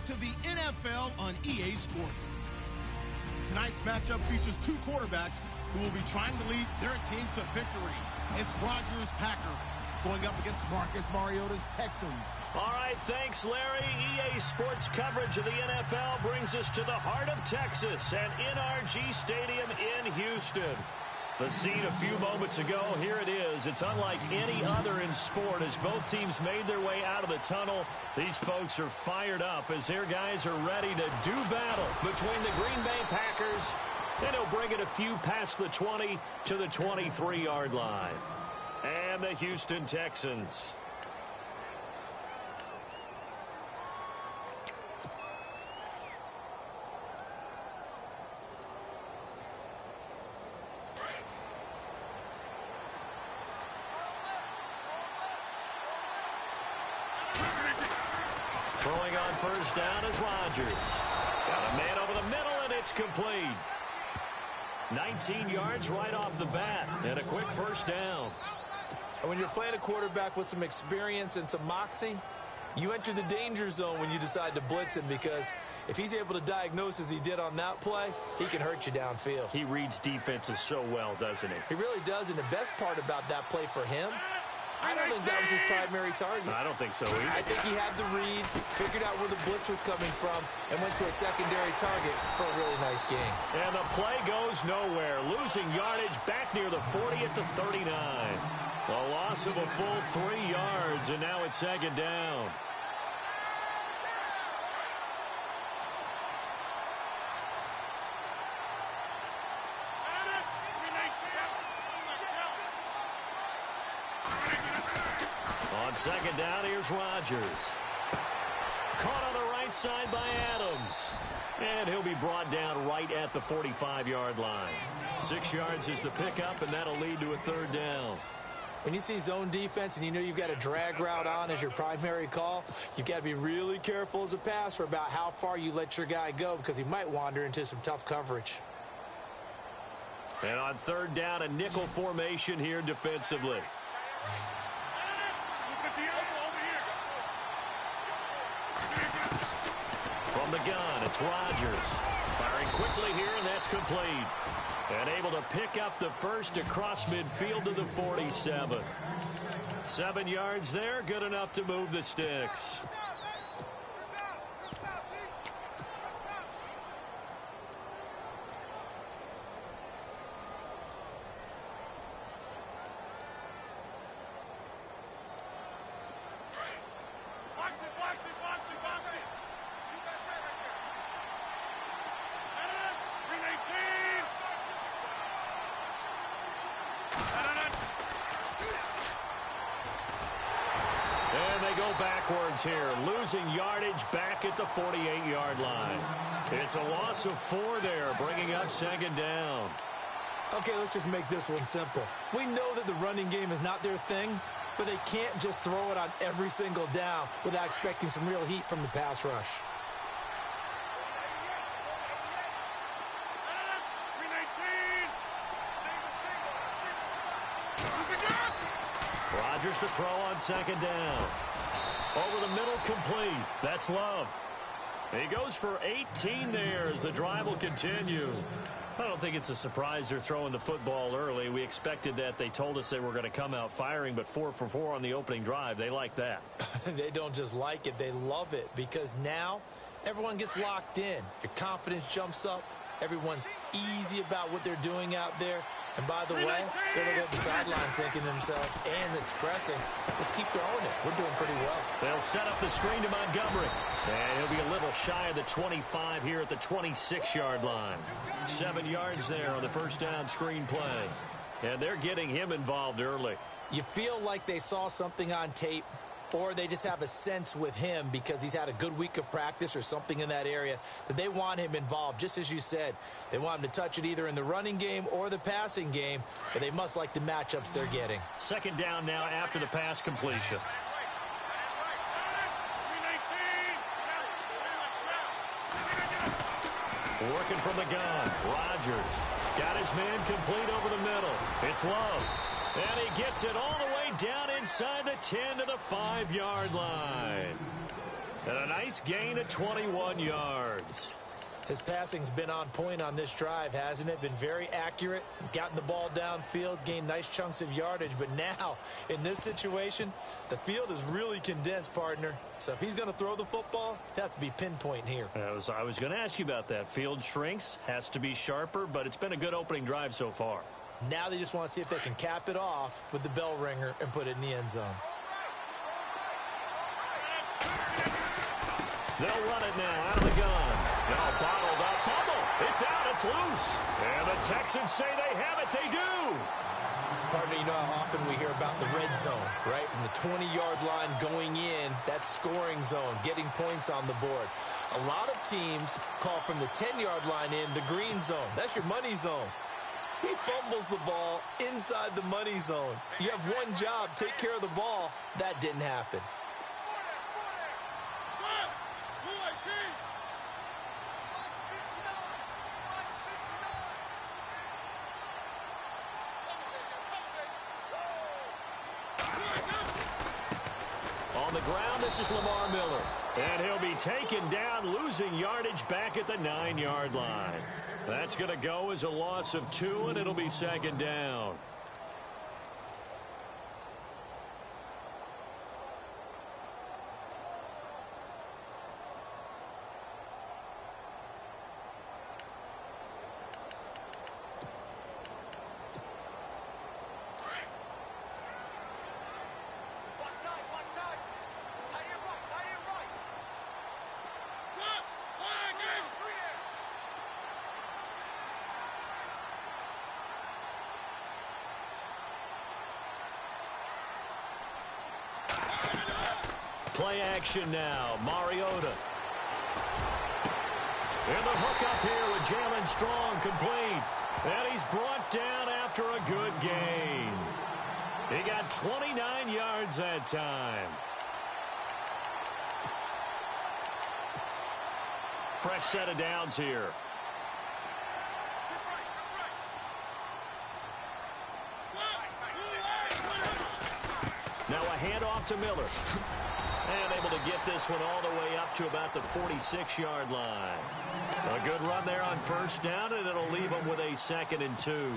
to the NFL on EA Sports. Tonight's matchup features two quarterbacks who will be trying to lead their team to victory. It's Rodgers' Packers going up against Marcus Mariota's Texans. All right, thanks, Larry. EA Sports coverage of the NFL brings us to the heart of Texas at NRG Stadium in Houston. The scene a few moments ago, here it is. It's unlike any other in sport as both teams made their way out of the tunnel. These folks are fired up as their guys are ready to do battle between the Green Bay Packers, and he'll bring it a few past the 20 to the 23-yard line. And the Houston Texans. Throwing on first down is Rodgers. Got a man over the middle, and it's complete. 19 yards right off the bat, and a quick first down. And when you're playing a quarterback with some experience and some moxie, you enter the danger zone when you decide to blitz him, because if he's able to diagnose as he did on that play, he can hurt you downfield. He reads defenses so well, doesn't he? He really does, and the best part about that play for him, I don't think that was his primary target. I don't think so either. I think he had the read, figured out where the blitz was coming from, and went to a secondary target for a really nice game. And the play goes nowhere. Losing yardage back near the 40 at the 39. A loss of a full 3 yards, and now it's second down. On second down, here's Rodgers. Caught on the right side by Adams. And he'll be brought down right at the 45-yard line. 6 yards is the pickup, and that'll lead to a third down. When you see zone defense and you know you've got a drag route on as your primary call, you've got to be really careful as a passer about how far you let your guy go, because he might wander into some tough coverage. And on third down, a nickel formation here defensively. From the gun, it's Rodgers. Firing quickly here, and that's complete. And able to pick up the first across midfield to the 47. 7 yards there, good enough to move the sticks. Backwards here, losing yardage back at the 48-yard line. It's a loss of 4 there, bringing up second down. Okay, let's just make this one simple. We know that the running game is not their thing, but they can't just throw it on every single down without expecting some real heat from the pass rush. Rodgers to throw on second down. Over the middle, complete. That's Love. He goes for 18 there as the drive will continue. I don't think it's a surprise they're throwing the football early. We expected that. They told us they were going to come out firing, but 4 for 4 on the opening drive. They like that. They don't just like it. They love it, because now everyone gets locked in. Your confidence jumps up. Everyone's easy about what they're doing out there. And by the way, they're looking at the sideline thinking to themselves and expressing, just keep throwing it. We're doing pretty well. They'll set up the screen to Montgomery. And he'll be a little shy of the 25 here at the 26-yard line. 7 yards there on the first down screen play. And they're getting him involved early. You feel like they saw something on tape, or they just have a sense with him because he's had a good week of practice or something in that area that they want him involved. Just as you said, they want him to touch it either in the running game or the passing game, but they must like the matchups they're getting. Second down now after the pass completion. Working from the gun, Rodgers got his man complete over the middle. It's Love. And he gets it all the way down inside the 10 to the 5-yard line. And a nice gain of 21 yards. His passing's been on point on this drive, hasn't it? Been very accurate, gotten the ball downfield, gained nice chunks of yardage. But now, in this situation, the field is really condensed, partner. So if he's going to throw the football, it has to be pinpoint here. I was going to ask you about that. Field shrinks, has to be sharper, but it's been a good opening drive so far. Now they just want to see if they can cap it off with the bell ringer and put it in the end zone. They'll run it now out of the gun. Now bottled up. Fumble. It's out. It's loose. And the Texans say they have it. They do. Partner, you know how often we hear about the red zone, right? From the 20-yard line going in, that's scoring zone, getting points on the board. A lot of teams call from the 10-yard line in the green zone. That's your money zone. He fumbles the ball inside the money zone. You have one job, take care of the ball. That didn't happen. On the ground, this is Lamar Miller. And he'll be taken down, losing yardage back at the 9-yard line. That's going to go as a loss of 2, and it'll be second down. Play action now. Mariota. And the hook up here with Jalen Strong complete. And he's brought down after a good gain. He got 29 yards that time. Fresh set of downs here. Now a handoff to Miller. And able to get this one all the way up to about the 46-yard line. A good run there on first down, and it'll leave them with a 2nd and 2.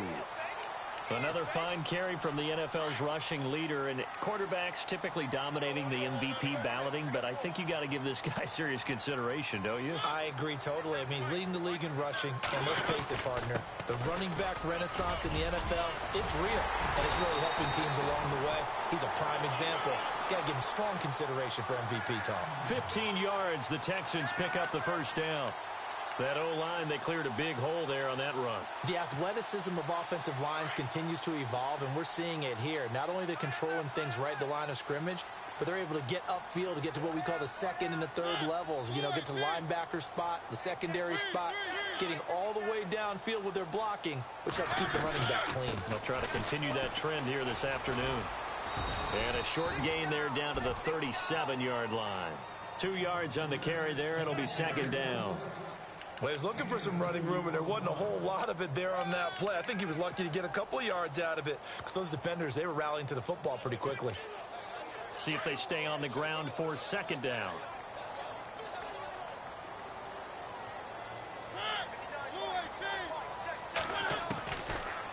Another fine carry from the NFL's rushing leader, and quarterbacks typically dominating the MVP balloting, but I think you got to give this guy serious consideration, don't you? I agree totally. I mean, he's leading the league in rushing, and let's face it, partner, the running back renaissance in the NFL, it's real, and it's really helping teams along the way. He's a prime example. Got to give him strong consideration for MVP talk. 15 yards, the Texans pick up the first down. That O-line, they cleared a big hole there on that run. The athleticism of offensive lines continues to evolve, and we're seeing it here. Not only are they controlling things right at the line of scrimmage, but they're able to get upfield to get to what we call the 2nd and the 3rd levels. You know, get to linebacker spot, the secondary spot, getting all the way downfield with their blocking, which helps keep the running back clean. They'll try to continue that trend here this afternoon. And a short gain there down to the 37-yard line. 2 yards on the carry there. It'll be second down. Well, he was looking for some running room, and there wasn't a whole lot of it there on that play. I think he was lucky to get a couple of yards out of it because those defenders, they were rallying to the football pretty quickly. See if they stay on the ground for second down.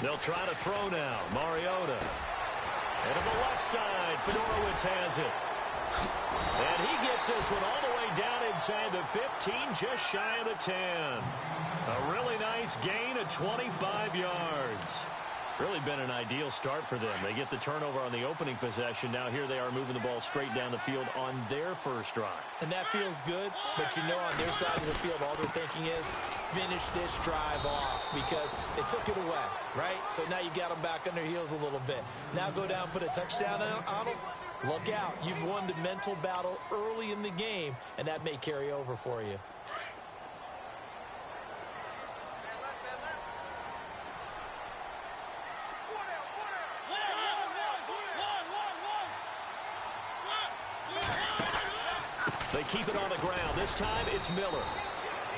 They'll try to throw now. Mariota. And to the left side, Fedorowicz has it. And he gets this one all the way down inside the 15, just shy of the 10. A really nice gain of 25 yards. Really been an ideal start for them. They get the turnover on the opening possession. Now here they are moving the ball straight down the field on their first drive. And that feels good, but you know on their side of the field, all they're thinking is finish this drive off because they took it away, right? So now you got them back on their heels a little bit. Now go down, put a touchdown on them. Look out. You've won the mental battle early in the game, and that may carry over for you. They keep it on the ground. This time it's Miller.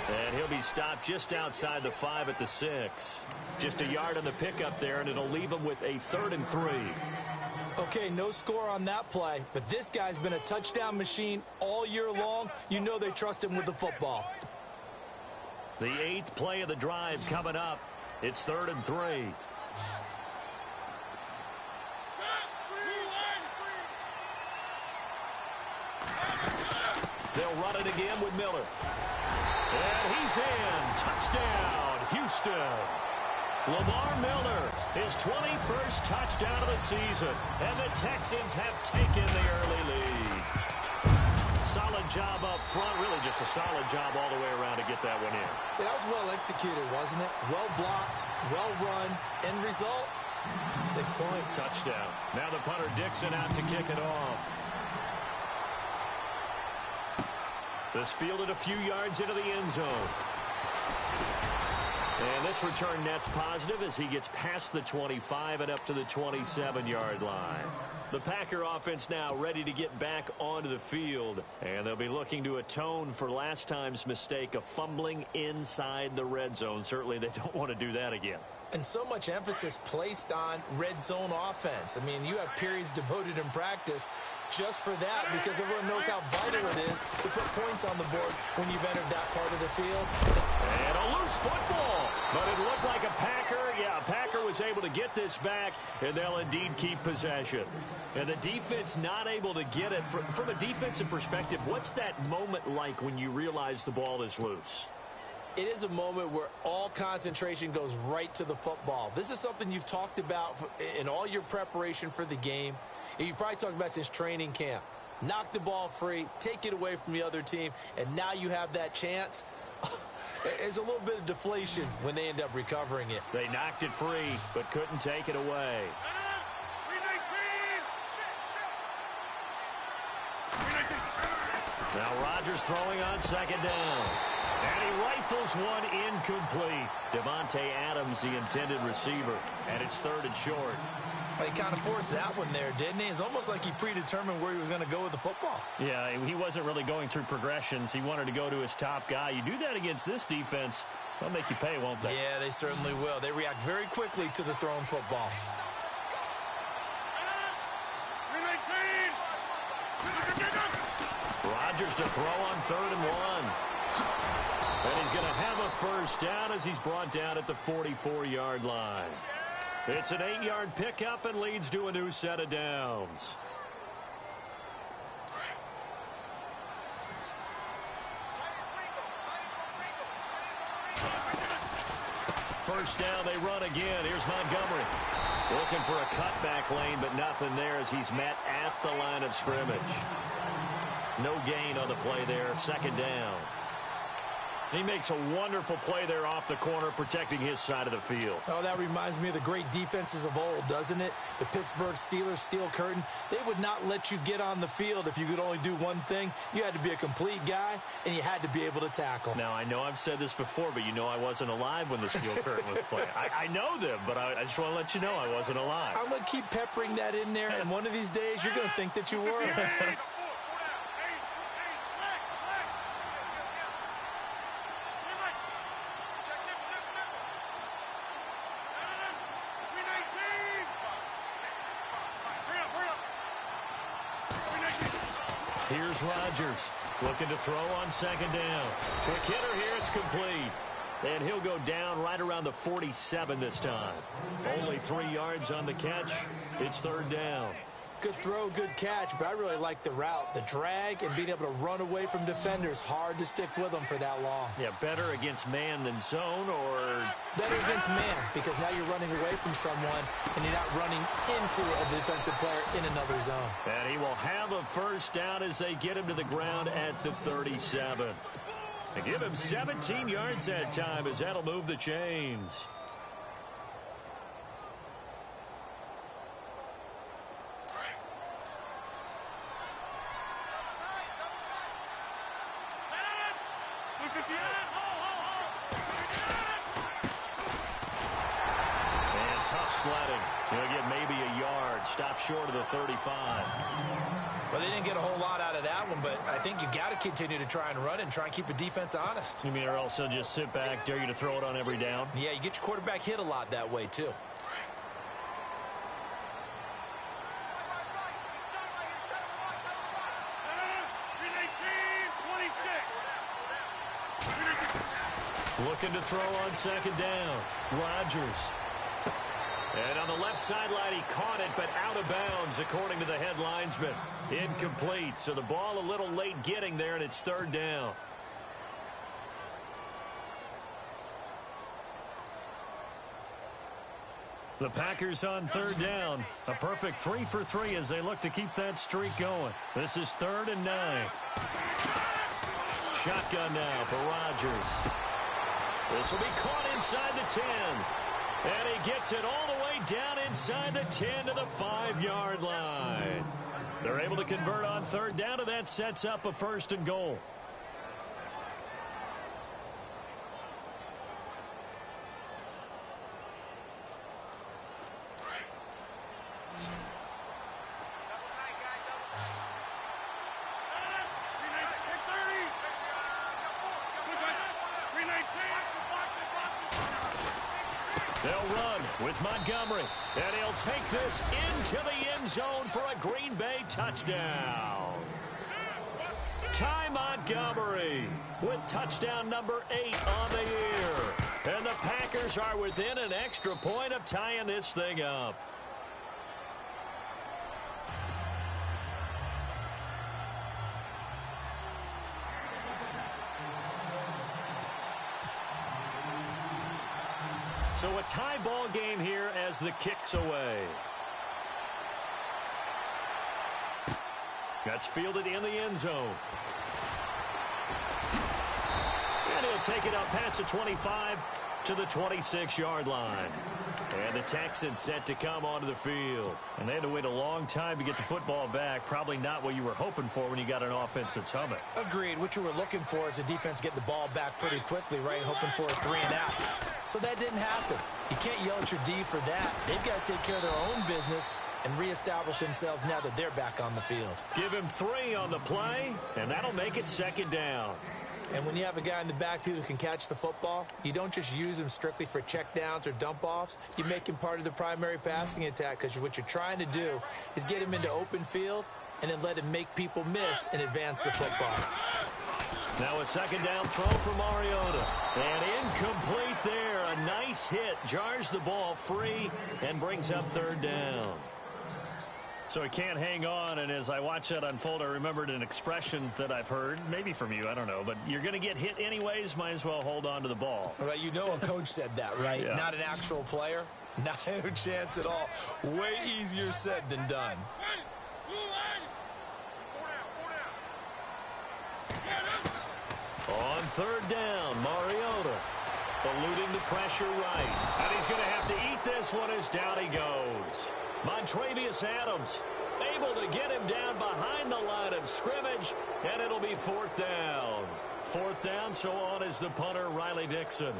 And he'll be stopped just outside the 5 at the 6. Just a yard on the pickup there, and it'll leave him with a 3rd and 3. Okay, no score on that play, but this guy's been a touchdown machine all year long. You know they trust him with the football. The 8th play of the drive coming up. It's 3rd and 3. They'll run it again with Miller. And he's in. Touchdown, Houston. Lamar Miller, his 21st touchdown of the season. And the Texans have taken the early lead. Solid job up front. Really just a solid job all the way around to get that one in. Yeah, that was well executed, wasn't it? Well blocked, well run. End result, 6 points. Touchdown. Now the punter Dixon out to kick it off. This fielded a few yards into the end zone. And this return net's positive as he gets past the 25 and up to the 27-yard line. The Packer offense now ready to get back onto the field. And they'll be looking to atone for last time's mistake of fumbling inside the red zone. Certainly they don't want to do that again. And so much emphasis placed on red zone offense. I mean, you have periods devoted in practice just for that because everyone knows how vital it is to put points on the board when you've entered that part of the field. And a loose football, but it looked like a Packer. Yeah, a Packer was able to get this back, and they'll indeed keep possession. And the defense not able to get it. From a defensive perspective, what's that moment like when you realize the ball is loose? It is a moment where all concentration goes right to the football. This is something you've talked about in all your preparation for the game. You probably talked about since training camp. Knock the ball free, take it away from the other team, and now you have that chance. There's a little bit of deflation when they end up recovering it. They knocked it free, but couldn't take it away. Now Rodgers throwing on 2nd down. And he rifles one incomplete. Devontae Adams, the intended receiver. And it's 3rd and short. He kind of forced that one there, didn't he? It's almost like he predetermined where he was going to go with the football. Yeah, he wasn't really going through progressions. He wanted to go to his top guy. You do that against this defense, they'll make you pay, won't they? Yeah, they certainly will. They react very quickly to the thrown football. Rodgers to throw on 3rd and 1. And he's going to have a first down as he's brought down at the 44-yard line. It's an 8-yard pickup and leads to a new set of downs. First down, they run again. Here's Montgomery. Looking for a cutback lane, but nothing there as he's met at the line of scrimmage. No gain on the play there. 2nd down. He makes a wonderful play there off the corner, protecting his side of the field. Oh, that reminds me of the great defenses of old, doesn't it? The Pittsburgh Steelers, steel curtain. They would not let you get on the field if you could only do one thing. You had to be a complete guy, and you had to be able to tackle. Now, I know I've said this before, but you know I wasn't alive when the steel curtain was playing. I know them, but I just want to let you know I wasn't alive. I'm going to keep peppering that in there, and one of these days you're going to think that you were. Here's Rodgers looking to throw on 2nd down. Quick hitter here, it's complete. And he'll go down right around the 47 this time. Only 3 yards on the catch. It's 3rd down. Good throw, good catch, but I really like the route. The drag and being able to run away from defenders. Hard to stick with them for that long. Yeah, better against man than zone, or better against man, because now you're running away from someone and you're not running into a defensive player in another zone. And he will have a first down as they get him to the ground at the 37. They give him 17 yards that time as that'll move the chains. And tough sledding. He'll get maybe a yard. Stop short of the 35. Well, they didn't get a whole lot out of that one, but I think you got to continue to try and run and try and keep the defense honest. You mean or else they'll just sit back, dare you to throw it on every down? Yeah, you get your quarterback hit a lot that way, too. Looking to throw on second down. Rodgers. And on the left sideline, he caught it, but out of bounds, according to the head linesman. Incomplete, so the ball a little late getting there, and it's third down. The Packers on third down. A perfect 3 for 3 as they look to keep that streak going. This is 3rd and 9. Shotgun now for Rodgers. This will be caught inside the 10. And he gets it all the way down inside the 10 to the 5-yard line. They're able to convert on third down, and that sets up a 1st and goal. They'll run with Montgomery, and he'll take this into the end zone for a Green Bay touchdown. Ty Montgomery with touchdown number 8 on the year. And the Packers are within an extra point of tying this thing up. So a tie ball game here as the kick's away. That's fielded in the end zone. And he'll take it up past the 25 to the 26-yard line. And the Texans set to come onto the field. And they had to wait a long time to get the football back. Probably not what you were hoping for when you got an offense that's humming. Agreed. What you were looking for is the defense getting the ball back pretty quickly, right? Hoping for a 3-and-out. So that didn't happen. You can't yell at your D for that. They've got to take care of their own business and reestablish themselves now that they're back on the field. Give him 3 on the play, and that'll make it 2nd down. And when you have a guy in the backfield who can catch the football, you don't just use him strictly for checkdowns or dump-offs. You make him part of the primary passing attack, because what you're trying to do is get him into open field and then let him make people miss and advance the football. Now a 2nd down throw for Mariota. And incomplete there. A nice hit. Jars the ball free and brings up 3rd down. So he can't hang on, and as I watch that unfold, I remembered an expression that I've heard, maybe from you, I don't know, but you're going to get hit anyways, might as well hold on to the ball. All right, you know a coach said that, right? Yeah. Not an actual player. Not a chance at all. Way easier said than done. On 3rd down, Mariota eluding the pressure right. And he's going to have to eat this one as down he goes. Montravius Adams able to get him down behind the line of scrimmage, and it'll be 4th down. 4th down, so on is the punter, Riley Dixon.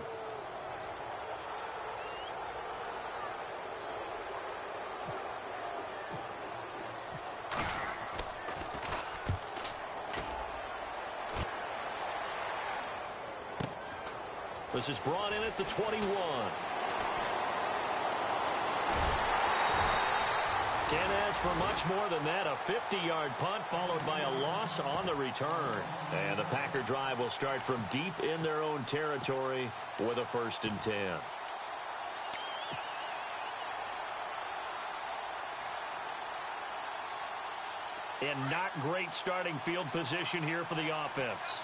This is brought in at the 21. Can't ask for much more than that. A 50-yard punt followed by a loss on the return. And the Packer drive will start from deep in their own territory with a 1st and 10. And not great starting field position here for the offense.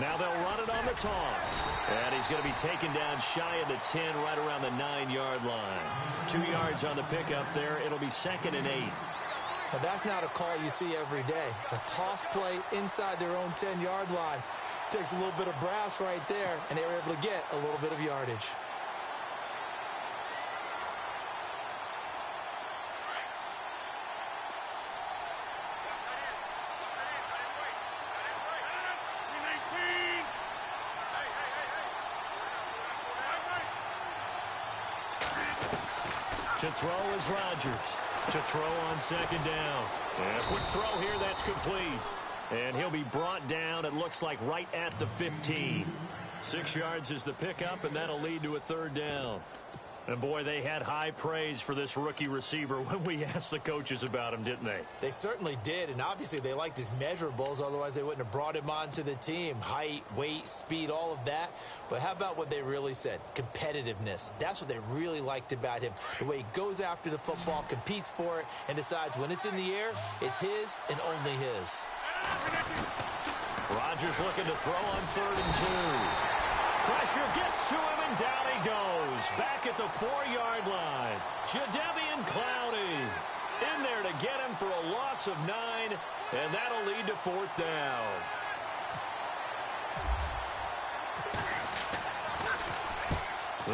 Now they'll run it on the toss. And he's going to be taken down shy of the 10, right around the 9-yard line. 2 yards on the pickup there. It'll be 2nd and 8. Now that's not a call you see every day. A toss play inside their own 10-yard line. Takes a little bit of brass right there, and they were able to get a little bit of yardage. To throw is Rodgers. To throw on 2nd down. And a quick throw here, that's complete. And he'll be brought down, it looks like, right at the 15. 6 yards is the pickup, and that'll lead to a 3rd down. And, boy, they had high praise for this rookie receiver when we asked the coaches about him, didn't they? They certainly did, and obviously they liked his measurables. Otherwise, they wouldn't have brought him onto the team. Height, weight, speed, all of that. But how about what they really said? Competitiveness. That's what they really liked about him. The way he goes after the football, competes for it, and decides when it's in the air, it's his and only his. Rodgers looking to throw on 3rd and 2. Pressure gets to him, and down he goes. Back at the 4-yard line. Jadeveon Clowney in there to get him for a loss of 9, and that'll lead to 4th down.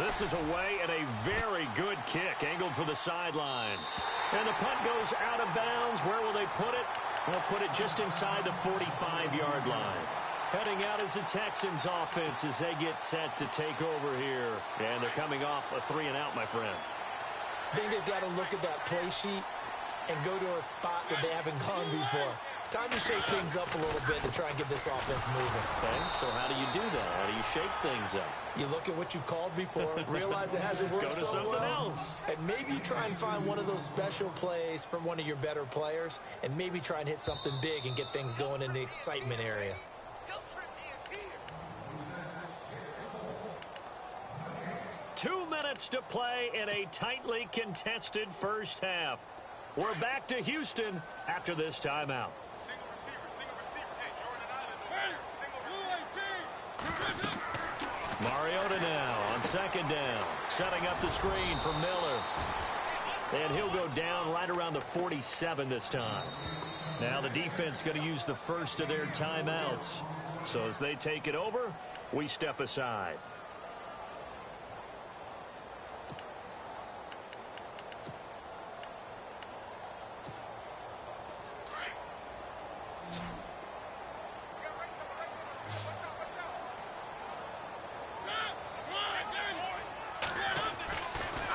This is away and a very good kick, angled for the sidelines. And the punt goes out of bounds. Where will they put it? They'll put it just inside the 45-yard line. Heading out is the Texans offense as they get set to take over here. And they're coming off a 3-and-out, my friend. I think they've got to look at that play sheet and go to a spot that they haven't gone before. Time to shake things up a little bit to try and get this offense moving. Okay, so how do you do that? How do you shake things up? You look at what you've called before, realize it hasn't worked Go to so something well, else. and maybe you try and find one of those special plays from one of your better players, and maybe try and hit something big and get things going in the excitement area. 2 minutes to play in a tightly contested first half. We're back to Houston after this timeout. Mariota now on 2nd down, setting up the screen for Miller. And he'll go down right around the 47 this time. Now the defense going to use the first of their timeouts. So as they take it over, we step aside.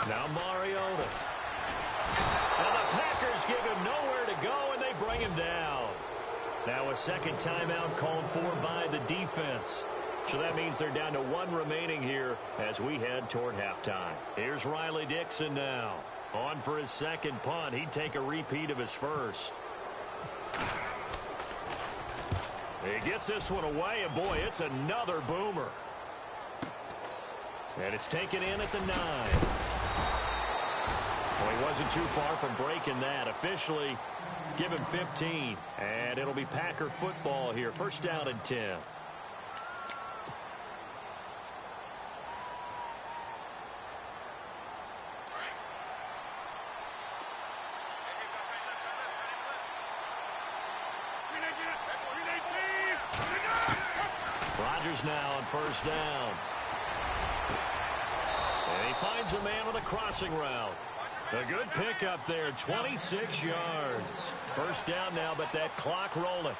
Now Mariota. And the Packers give him nowhere to go, and they bring him down. Now a second timeout called for by the defense. So that means they're down to 1 remaining here as we head toward halftime. Here's Riley Dixon now. On for his second punt. He'd take a repeat of his first. He gets this one away, and boy, it's another boomer. And it's taken in at the 9. Well, he wasn't too far from breaking that. Officially, give him 15. And it'll be Packer football here. First down and 10. Rodgers now on first down. And he finds a man with a crossing route. A good pickup there, 26 yards. First down now, but that clock rolling.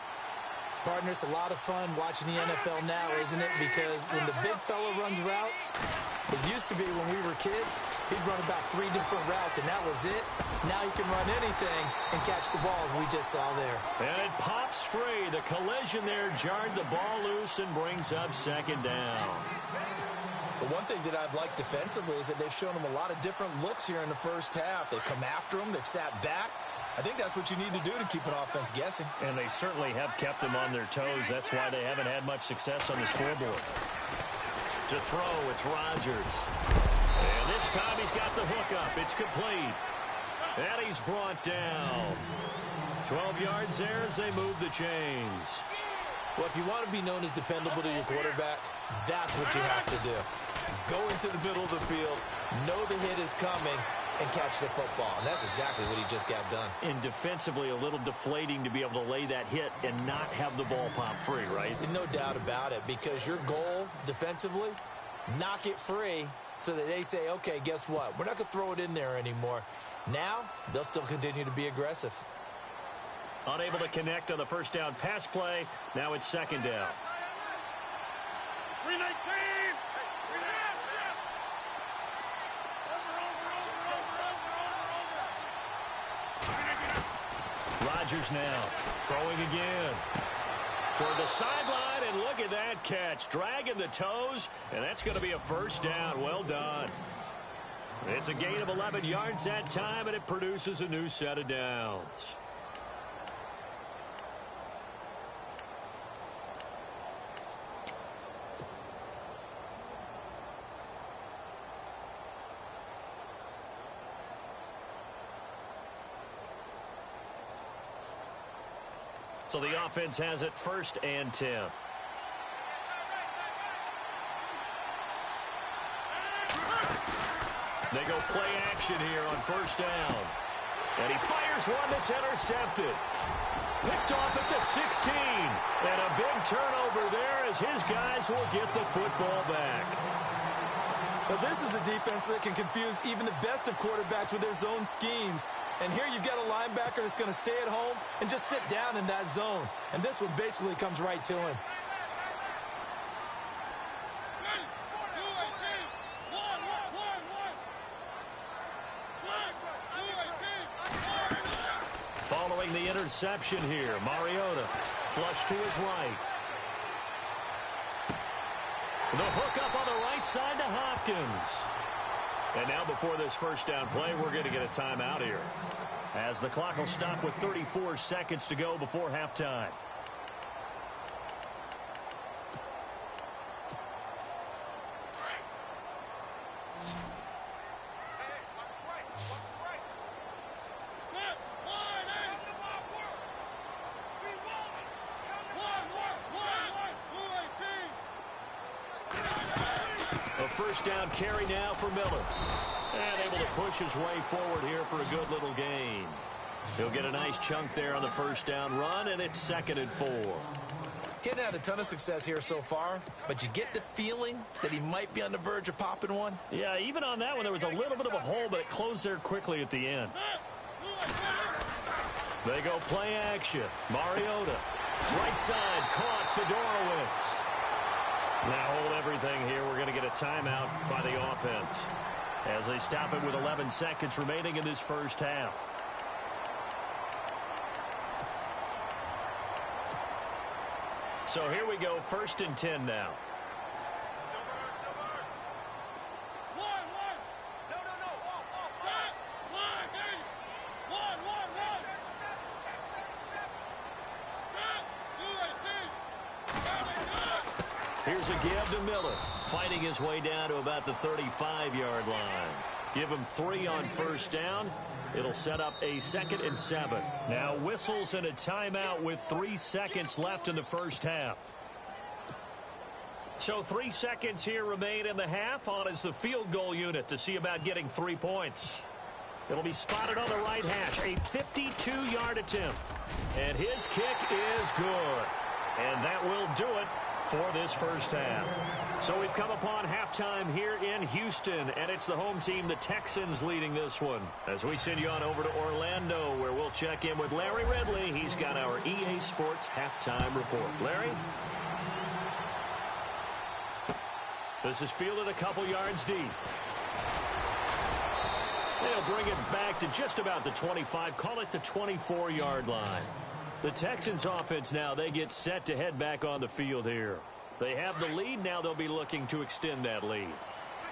Partner, it's a lot of fun watching the NFL now, isn't it? Because when the big fella runs routes, it used to be when we were kids, he'd run about 3 different routes, and that was it. Now he can run anything and catch the ball, as we just saw there. And it pops free. The collision there jarred the ball loose and brings up second down. But one thing that I've liked defensively is that they've shown him a lot of different looks here in the first half. They've come after him. They've sat back. I think that's what you need to do to keep an offense guessing. And they certainly have kept them on their toes. That's why they haven't had much success on the scoreboard. To throw, it's Rodgers. And this time he's got the hook up. It's complete. And he's brought down. 12 yards there as they move the chains. Well, if you want to be known as dependable to your quarterback, that's what you have to do. Go into the middle of the field, know the hit is coming, and catch the football. And that's exactly what he just got done. And defensively, a little deflating to be able to lay that hit and not have the ball pop free, right? No doubt about it, because your goal defensively, knock it free so that they say, okay, guess what? We're not going to throw it in there anymore. Now, they'll still continue to be aggressive. Unable to connect on the first down pass play. Now it's second down. 319! Rodgers now throwing again. Toward the sideline, and look at that catch. Dragging the toes, and that's going to be a first down. Well done. It's a gain of 11 yards that time, and it produces a new set of downs. So the offense has it 1st and 10. They go play action here on 1st down. And he fires one that's intercepted. Picked off at the 16. And a big turnover there as his guys will get the football back. Well, this is a defense that can confuse even the best of quarterbacks with their zone schemes. And here you've got a linebacker that's going to stay at home and just sit down in that zone. And this one basically comes right to him. Following the interception here, Mariota flush to his right. The hook up on the right side to Hopkins. And now before this 1st down play, we're going to get a timeout here, as the clock will stop with 34 seconds to go before halftime. A 1st down carry now for Miller. And able to push his way forward here for a good little gain. He'll get a nice chunk there on the 1st down run, and it's 2nd and 4. He hadn't had a ton of success here so far, but you get the feeling that he might be on the verge of popping one. Yeah, even on that one, there was a little bit of a hole, but it closed there quickly at the end. They go play action. Mariota. Right side, caught Fedorowicz. Now hold everything here. We're going to get a timeout by the offense, as they stop it with 11 seconds remaining in this 1st half. So here we go, 1st and 10 now. Here's a give to Miller, fighting his way down to about the 35-yard line. Give him 3 on 1st down. It'll set up a 2nd and 7. Now whistles and a timeout with 3 seconds left in the 1st half. So 3 seconds here remain in the half. On is the field goal unit to see about getting 3 points. It'll be spotted on the right hash. A 52-yard attempt. And his kick is good. And that will do it for this 1st half. So we've come upon halftime here in Houston, and it's the home team, the Texans, leading this one. As we send you on over to Orlando, where we'll check in with Larry Ridley. He's got our EA Sports halftime report. Larry? This is fielded a couple yards deep. They'll bring it back to just about the 25, call it the 24-yard line. The Texans offense now, they get set to head back on the field here. They have the lead. Now they'll be looking to extend that lead.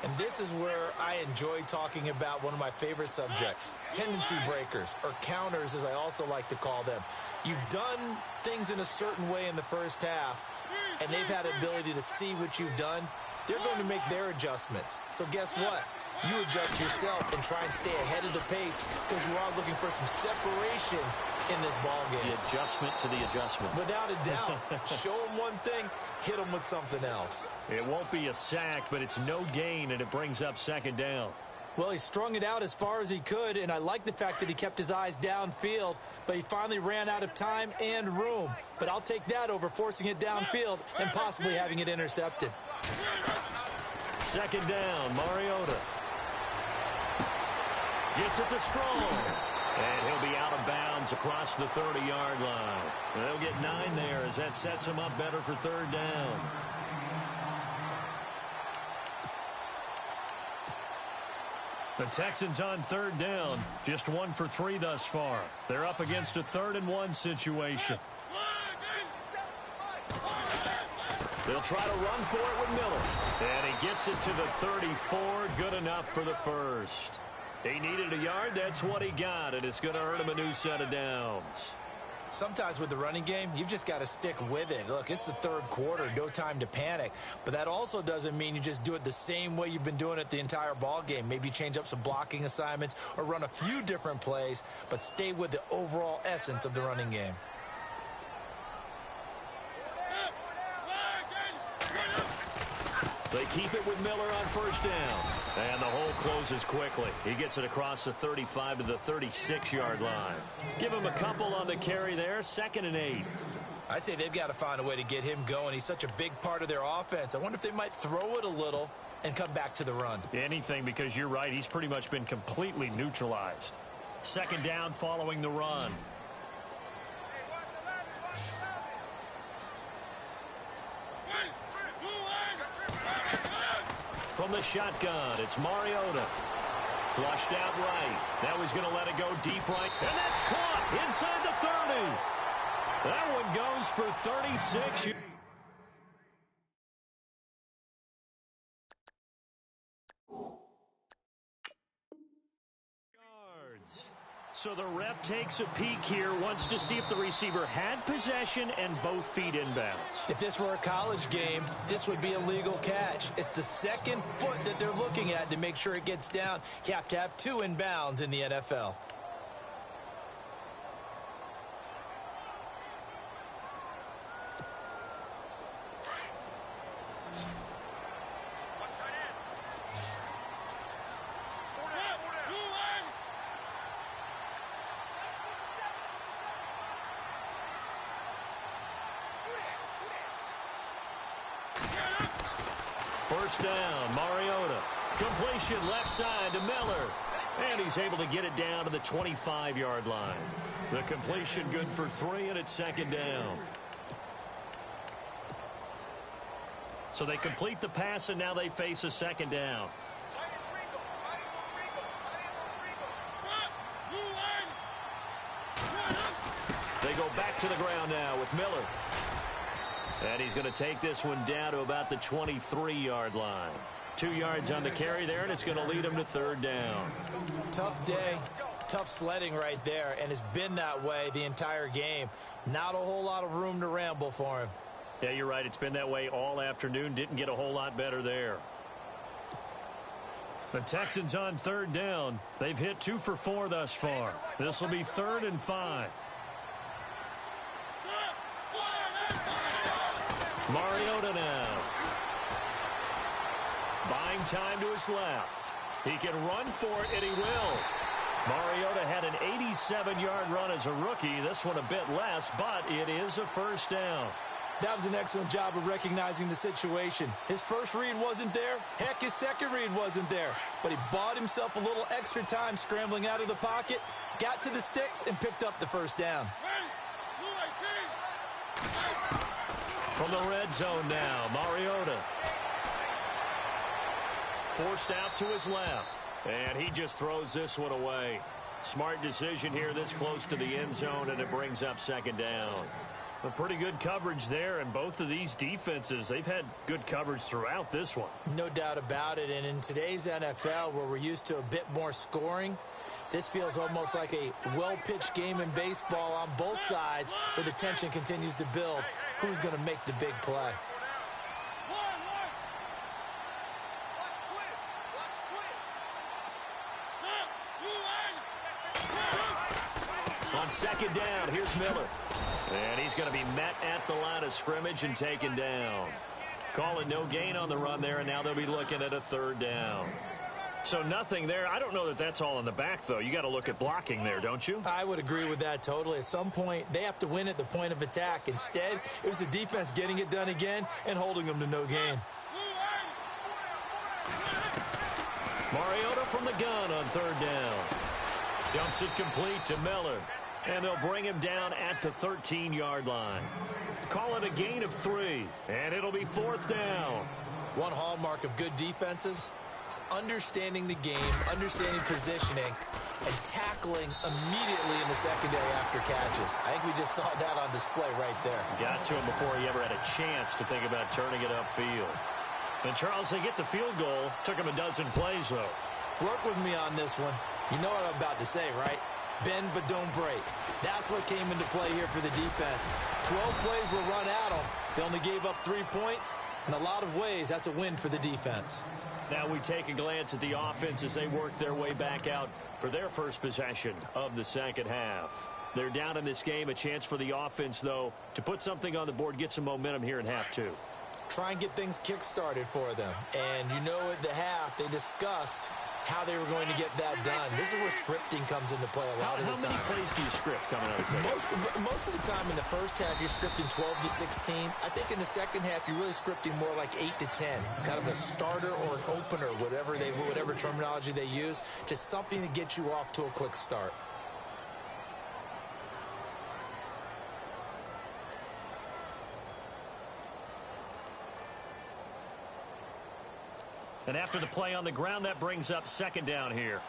And this is where I enjoy talking about one of my favorite subjects, tendency breakers, or counters as I also like to call them. You've done things in a certain way in the 1st half, and they've had the ability to see what you've done. They're going to make their adjustments. So guess what? You adjust yourself and try and stay ahead of the pace, because you are looking for some separation in this ball game. The adjustment to the adjustment. Without a doubt. Show them one thing, hit them with something else. It won't be a sack, but it's no gain, and it brings up 2nd down. Well, he strung it out as far as he could, and I like the fact that he kept his eyes downfield, but he finally ran out of time and room. But I'll take that over forcing it downfield and possibly having it intercepted. 2nd down, Mariota. Gets it to Strong. And he'll be out of bounds across the 30-yard line. They'll get 9 there as that sets him up better for 3rd down. The Texans on 3rd down, just 1 for 3 thus far. They're up against a 3rd and 1 situation. They'll try to run for it with Miller. And he gets it to the 34. Good enough for the first. He needed a yard. That's what he got, and it's going to earn him a new set of downs. Sometimes with the running game, you've just got to stick with it. Look, it's the third quarter, no time to panic. But that also doesn't mean you just do it the same way you've been doing it the entire ball game. Maybe change up some blocking assignments or run a few different plays, but stay with the overall essence of the running game. They keep it with Miller on first down. And the hole closes quickly. He gets it across the 35 to the 36-yard line. Give him a couple on the carry there. 2nd and 8. I'd say they've got to find a way to get him going. He's such a big part of their offense. I wonder if they might throw it a little and come back to the run. Anything, because you're right. He's pretty much been completely neutralized. 2nd down following the run. From the shotgun, it's Mariota. Flushed out right. Now he's going to let it go deep right. And that's caught inside the 30. That one goes for 36 yards. So the ref takes a peek here, wants to see if the receiver had possession and both feet inbounds. If this were a college game, this would be a legal catch. It's the second foot that they're looking at to make sure it gets down. You have to have 2 inbounds in the NFL. First down, Mariota. Completion left side to Miller. And he's able to get it down to the 25-yard line. The completion good for 3, and it's 2nd down. So they complete the pass, and now they face a 2nd down. They go back to the ground now with Miller. And he's going to take this one down to about the 23-yard line. 2 yards on the carry there, and it's going to lead him to 3rd down. Tough day, tough sledding right there, and it's been that way the entire game. Not a whole lot of room to ramble for him. Yeah, you're right. It's been that way all afternoon. Didn't get a whole lot better there. The Texans on 3rd down. They've hit 2 for 4 thus far. This will be 3rd and 5. Mariota now. Buying time to his left. He can run for it, and he will. Mariota had an 87-yard run as a rookie. This one a bit less, but it is a first down. That was an excellent job of recognizing the situation. His first read wasn't there. Heck, his second read wasn't there. But he bought himself a little extra time scrambling out of the pocket, got to the sticks, and picked up the first down. From the red zone now, Mariota. Forced out to his left. And he just throws this one away. Smart decision here this close to the end zone, and it brings up 2nd down. A pretty good coverage there, and both of these defenses, they've had good coverage throughout this one. No doubt about it, and in today's NFL, where we're used to a bit more scoring, this feels almost like a well-pitched game in baseball on both sides, where the tension continues to build. Who's going to make the big play? On 2nd down, here's Miller. And he's going to be met at the line of scrimmage and taken down. Calling no gain on the run there, and now they'll be looking at a 3rd down. So nothing there. I don't know that that's all in the back, though. You got to look at blocking there, don't you? I would agree with that totally. At some point, they have to win at the point of attack. Instead, it was the defense getting it done again and holding them to no gain. Mariota from the gun on 3rd down. Dumps it complete to Miller. And they'll bring him down at the 13-yard line. Call it a gain of 3, and it'll be 4th down. One hallmark of good defenses, It's understanding the game, understanding positioning, and tackling immediately in the secondary after catches. I think we just saw that on display right there. Got to him before he ever had a chance to think about turning it upfield. And, Charles, they get the field goal. Took him a dozen plays, though. Work with me on this one. You know what I'm about to say, right? Bend but don't break. That's what came into play here for the defense. 12 plays were run at them. They only gave up 3 points. In a lot of ways, that's a win for the defense. Now we take a glance at the offense as they work their way back out for their first possession of the second half. They're down in this game. A chance for the offense, though, to put something on the board, get some momentum here in half two. Try and get things kick-started for them. And you know at the half, they discussed how they were going to get that done. This is where scripting comes into play a lot of the time. How many plays do you script coming out of the second? Most of the time in the first half, you're scripting 12 to 16. I think in the second half, you're really scripting more like 8 to 10. Kind of a starter or an opener, whatever terminology they use. Just something to get you off to a quick start. And after the play on the ground, that brings up second down here.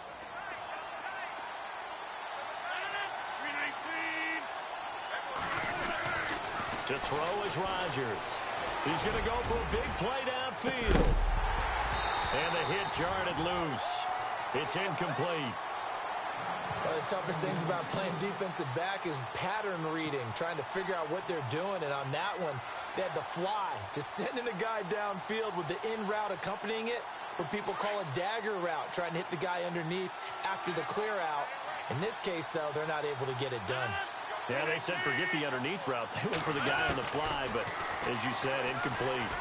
To throw is Rodgers. He's going to go for a big play downfield. And the hit jarred it loose. It's incomplete. One of the toughest things about playing defensive back is pattern reading, trying to figure out what they're doing. And on that one, they had the fly, just sending a guy downfield with the in route accompanying it, what people call a dagger route, trying to hit the guy underneath after the clear out. In this case, though, they're not able to get it done. Yeah, they said forget the underneath route. They went for the guy on the fly, but as you said, incomplete.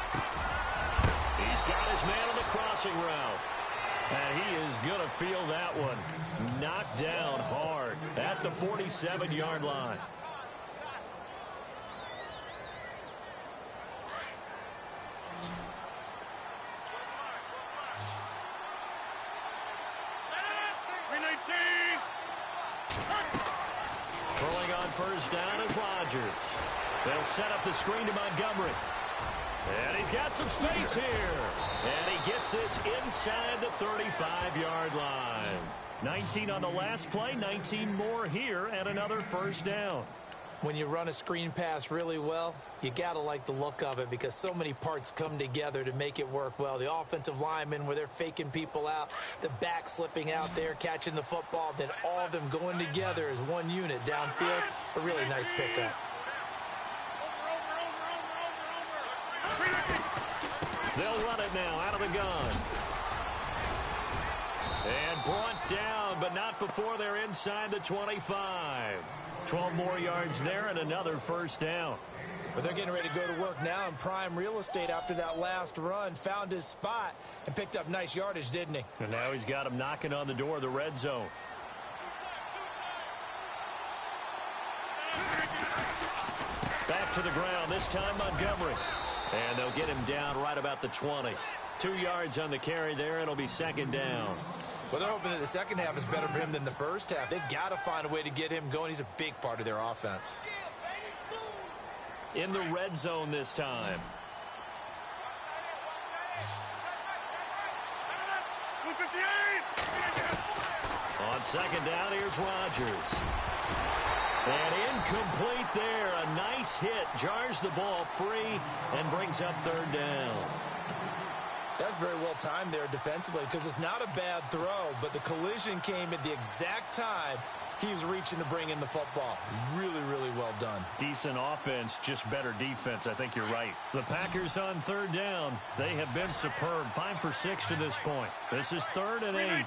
He's got his man on the crossing route. And he is going to feel that one knocked down hard at the 47-yard line. Throwing on first down is Rodgers. They'll set up the screen to Montgomery. And he's got some space here. And he gets this inside the 35-yard line. 19 on the last play, 19 more here, and another first down. When you run a screen pass really well, you got to like the look of it because so many parts come together to make it work well. The offensive linemen, where they're faking people out, the back slipping out there, catching the football, then all of them going together as one unit downfield. A really nice pickup. They'll run it now out of the gun. And brought down, but not before they're inside the 25. 12 more yards there and another first down. But they're getting ready to go to work now in prime real estate after that last run. Found his spot and picked up nice yardage, didn't he? And now he's got him knocking on the door of the red zone. Back to the ground, this time Montgomery. And they'll get him down right about the 20. 2 yards on the carry there. It'll be second down. Well, they're hoping that the second half is better for him than the first half. They've got to find a way to get him going. He's a big part of their offense. In the red zone this time. On second down, here's Rodgers. And incomplete there. A nice hit. Jars the ball free and brings up third down. That's very well timed there defensively because it's not a bad throw, but the collision came at the exact time he was reaching to bring in the football. Really, really well done. Decent offense, just better defense. I think you're right. The Packers on third down. They have been superb. 5 for 6 to this point. This is 3rd and 8.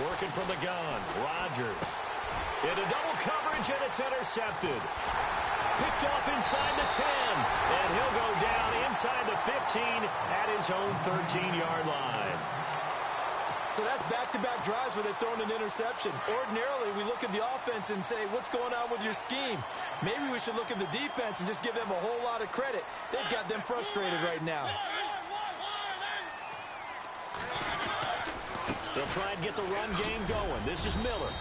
Working from the gun, Rodgers. Into double coverage, and it's intercepted. Picked off inside the 10, and he'll go down inside the 15 at his own 13-yard line. So that's back-to-back drives where they've thrown an interception. Ordinarily, we look at the offense and say, what's going on with your scheme? Maybe we should look at the defense and just give them a whole lot of credit. They've got them frustrated right now. They'll try and get the run game going. This is Miller.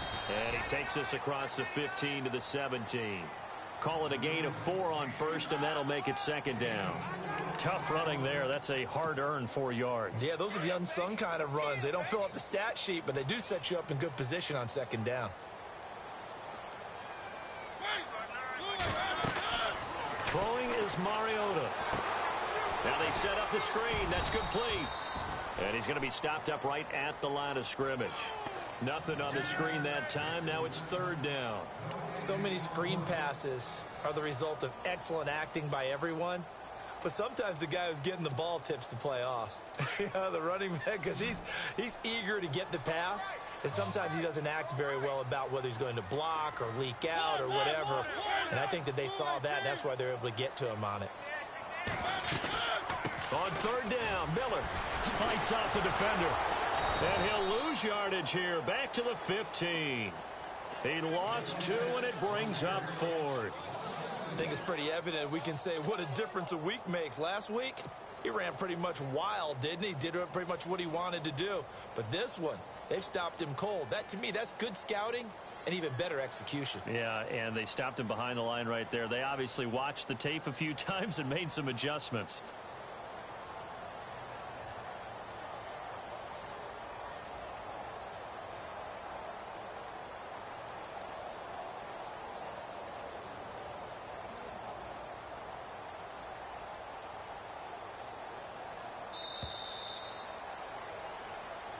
And he takes us across the 15 to the 17. Call it a gain of 4 on first, and that'll make it second down. Tough running there. That's a hard-earned 4 yards. Yeah, those are the unsung kind of runs. They don't fill up the stat sheet, but they do set you up in good position on second down. Throwing is Mariota. Now they set up the screen. That's complete. And he's going to be stopped up right at the line of scrimmage. Nothing on the screen that time. Now it's third down. So many screen passes are the result of excellent acting by everyone. But sometimes the guy who's getting the ball tips the play off. The running back, because he's eager to get the pass. And sometimes he doesn't act very well about whether he's going to block or leak out or whatever. And I think that they saw that, and that's why they're able to get to him on it. On third down, Miller fights off the defender. And he'll lose yardage here, back to the 15. He lost 2, and it brings up 4th. I think it's pretty evident. We can say what a difference a week makes. Last week, he ran pretty much wild, didn't he? Did pretty much what he wanted to do. But this one, they've stopped him cold. That, to me, that's good scouting and even better execution. Yeah, and they stopped him behind the line right there. They obviously watched the tape a few times and made some adjustments.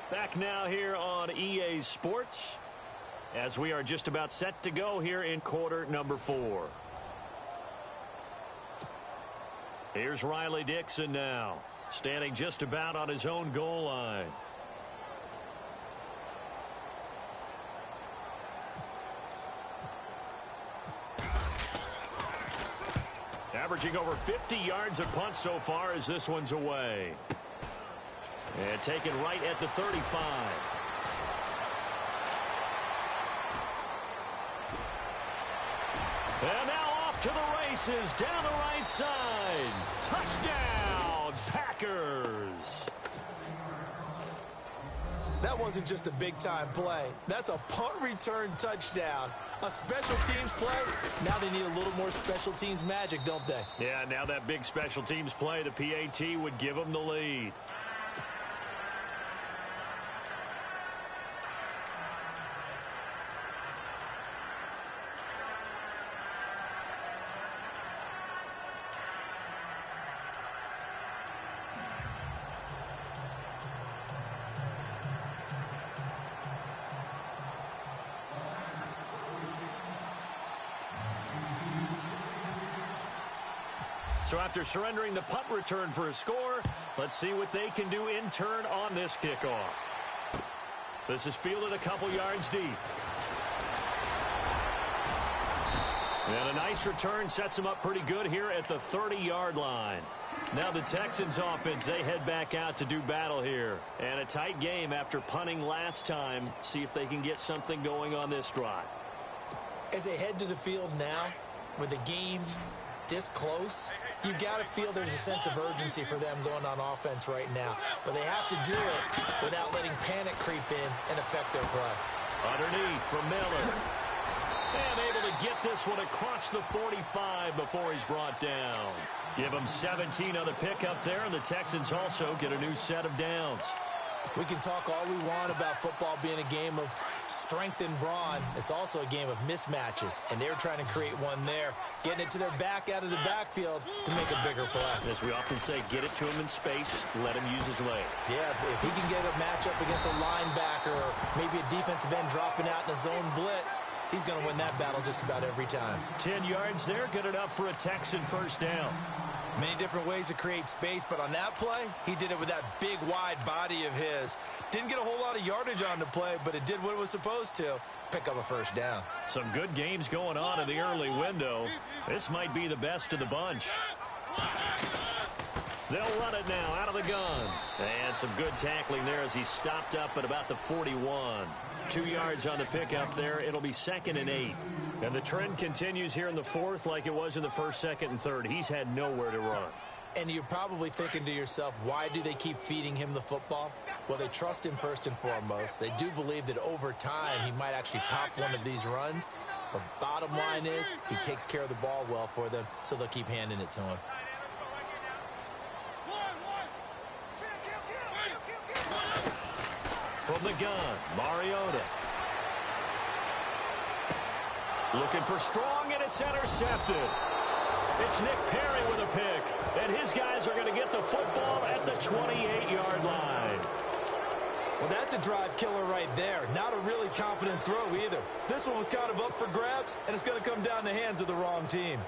Back now here on EA Sports as we are just about set to go here in quarter number 4. Here's Riley Dixon now, standing just about on his own goal line. Averaging over 50 yards a punt so far as this one's away. And taken right at the 35. And now off to the races down the right side. Touchdown, Packers. That wasn't just a big-time play. That's a punt return touchdown. A special teams play. Now they need a little more special teams magic, don't they? Yeah, now that big special teams play, the PAT would give them the lead. So after surrendering the punt return for a score, let's see what they can do in turn on this kickoff. This is fielded a couple yards deep. And a nice return sets them up pretty good here at the 30-yard line. Now the Texans offense, they head back out to do battle here. And a tight game after punting last time. See if they can get something going on this drive. As they head to the field now, with the game this close, you got to feel there's a sense of urgency for them going on offense right now. But they have to do it without letting panic creep in and affect their play. Underneath for Miller. And able to get this one across the 45 before he's brought down. Give him 17 on the pickup there, and the Texans also get a new set of downs. We can talk all we want about football being a game of strength and brawn. It's also a game of mismatches, and they're trying to create one there, getting it to their back out of the backfield to make a bigger play. As we often say, get it to him in space, let him use his leg. Yeah, if he can get a matchup against a linebacker or maybe a defensive end dropping out in a zone blitz, he's going to win that battle just about every time. 10 yards there, good enough for a Texan first down. Many different ways to create space, but on that play, he did it with that big, wide body of his. Didn't get a whole lot of yardage on the play, but it did what it was supposed to. Pick up a first down. Some good games going on in the early window. This might be the best of the bunch. They'll run it now out of the gun. And some good tackling there as he stopped up at about the 41. 2 yards on the pickup there. It'll be 2nd and 8. And the trend continues here in the fourth like it was in the first, second, and third. He's had nowhere to run. And you're probably thinking to yourself, why do they keep feeding him the football? Well, they trust him first and foremost. They do believe that over time he might actually pop one of these runs. But bottom line is he takes care of the ball well for them, so they'll keep handing it to him. From the gun, Mariota. Looking for strong, and it's intercepted. It's Nick Perry with a pick, and his guys are going to get the football at the 28-yard line. Well, that's a drive killer right there. Not a really confident throw either. This one was kind of up for grabs, and it's going to come down the hands of the wrong team.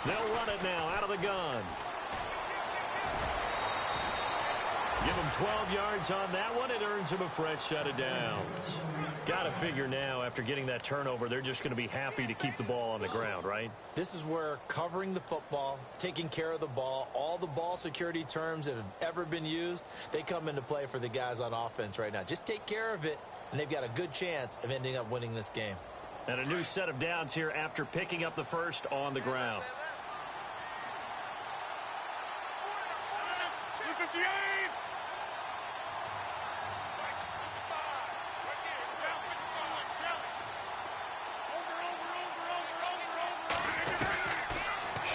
They'll run it now out of the gun. Give him 12 yards on that one. It earns him a fresh set of downs. Got to figure now, after getting that turnover, they're just going to be happy to keep the ball on the ground, right? This is where covering the football, taking care of the ball, all the ball security terms that have ever been used, they come into play for the guys on offense right now. Just take care of it, and they've got a good chance of ending up winning this game. And a new set of downs here after picking up the first on the ground.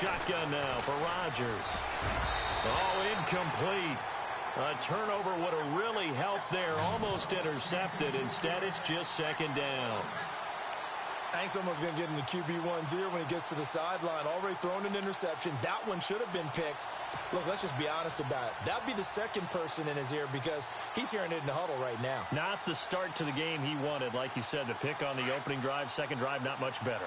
Shotgun now for Rodgers. Oh, incomplete. A turnover would have really helped there. Almost intercepted. Instead, it's just second down. I think someone's going to get in the QB1's ear when he gets to the sideline. Already thrown an interception. That one should have been picked. Look, let's just be honest about it. That'd be the second person in his ear because he's hearing it in the huddle right now. Not the start to the game he wanted. Like you said, the pick on the opening drive, second drive, not much better.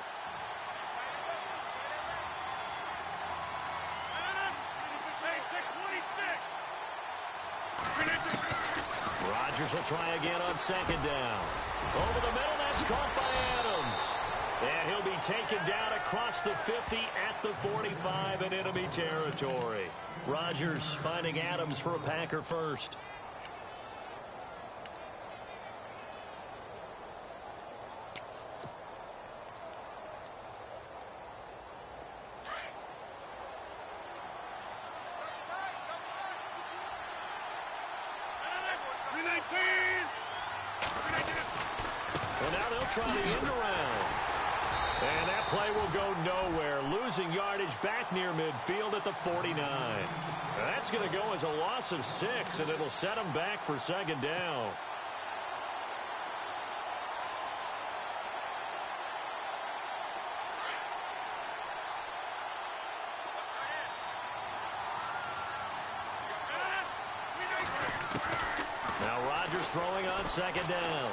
Rodgers will try again on second down. Over the middle, that's caught by Adams. And he'll be taken down across the 50 at the 45 in enemy territory. Rodgers finding Adams for a Packer first. And now they'll try the end around. And that play will go nowhere. Losing yardage back near midfield at the 49. That's going to go as a loss of 6, and it'll set them back for second down. Now Rodgers throwing on second down.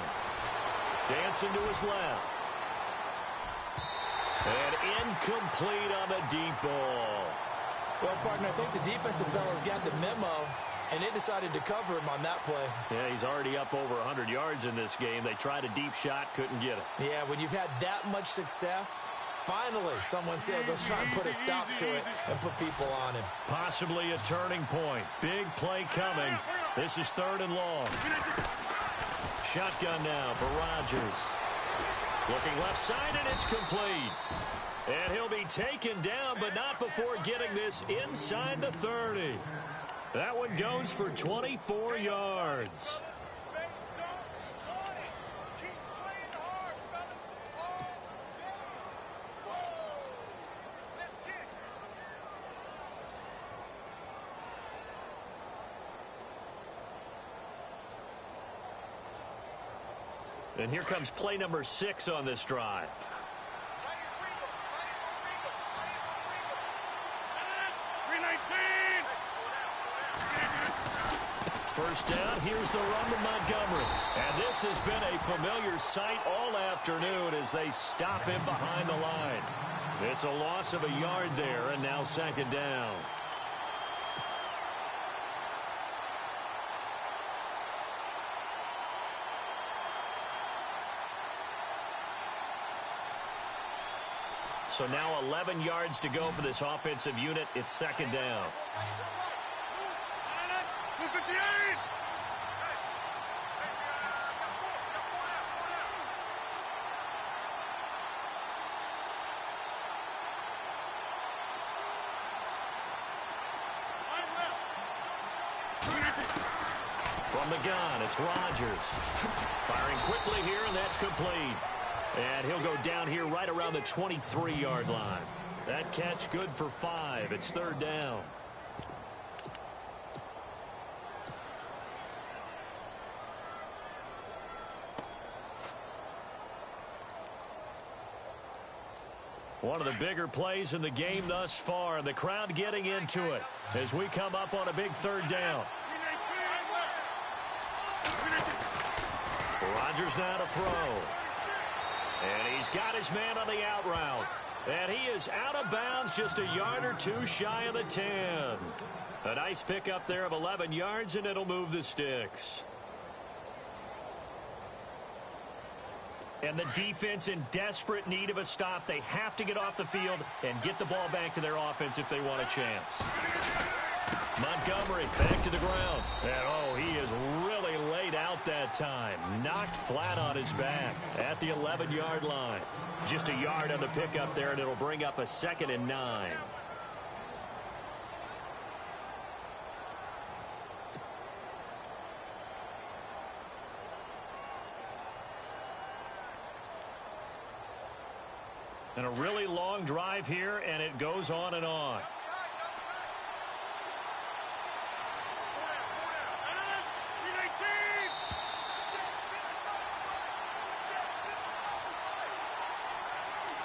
Dancing to his left. And incomplete on the deep ball. Well, partner, I think the defensive fellas got the memo, and they decided to cover him on that play. Yeah, he's already up over 100 yards in this game. They tried a deep shot, couldn't get it. Yeah, when you've had that much success, finally someone said, let's try and put a stop to it and put people on him. Possibly a turning point. Big play coming. This is third and long. Shotgun now for Rodgers. Looking left side, and it's complete. And he'll be taken down, but not before getting this inside the 30. That one goes for 24 yards. And here comes play number 6 on this drive. First down, here's the run to Montgomery. And this has been a familiar sight all afternoon as they stop him behind the line. It's a loss of a yard there, and now second down. So now 11 yards to go for this offensive unit. It's second down. From the gun, it's Rodgers. Firing quickly here, and that's complete. And he'll go down here right around the 23-yard line. That catch good for 5. It's third down. One of the bigger plays in the game thus far. The crowd getting into it as we come up on a big third down. Rodgers now to throw. And he's got his man on the out route. And he is out of bounds just a yard or two shy of the 10. A nice pickup there of 11 yards, and it'll move the sticks. And the defense in desperate need of a stop. They have to get off the field and get the ball back to their offense if they want a chance. Montgomery back to the ground. And, oh, he is really laid out that time. Knocked flat on his back at the 11-yard line. Just a yard on the pickup there, and it'll bring up a 2nd and 9. And a really long drive here, and it goes on and on.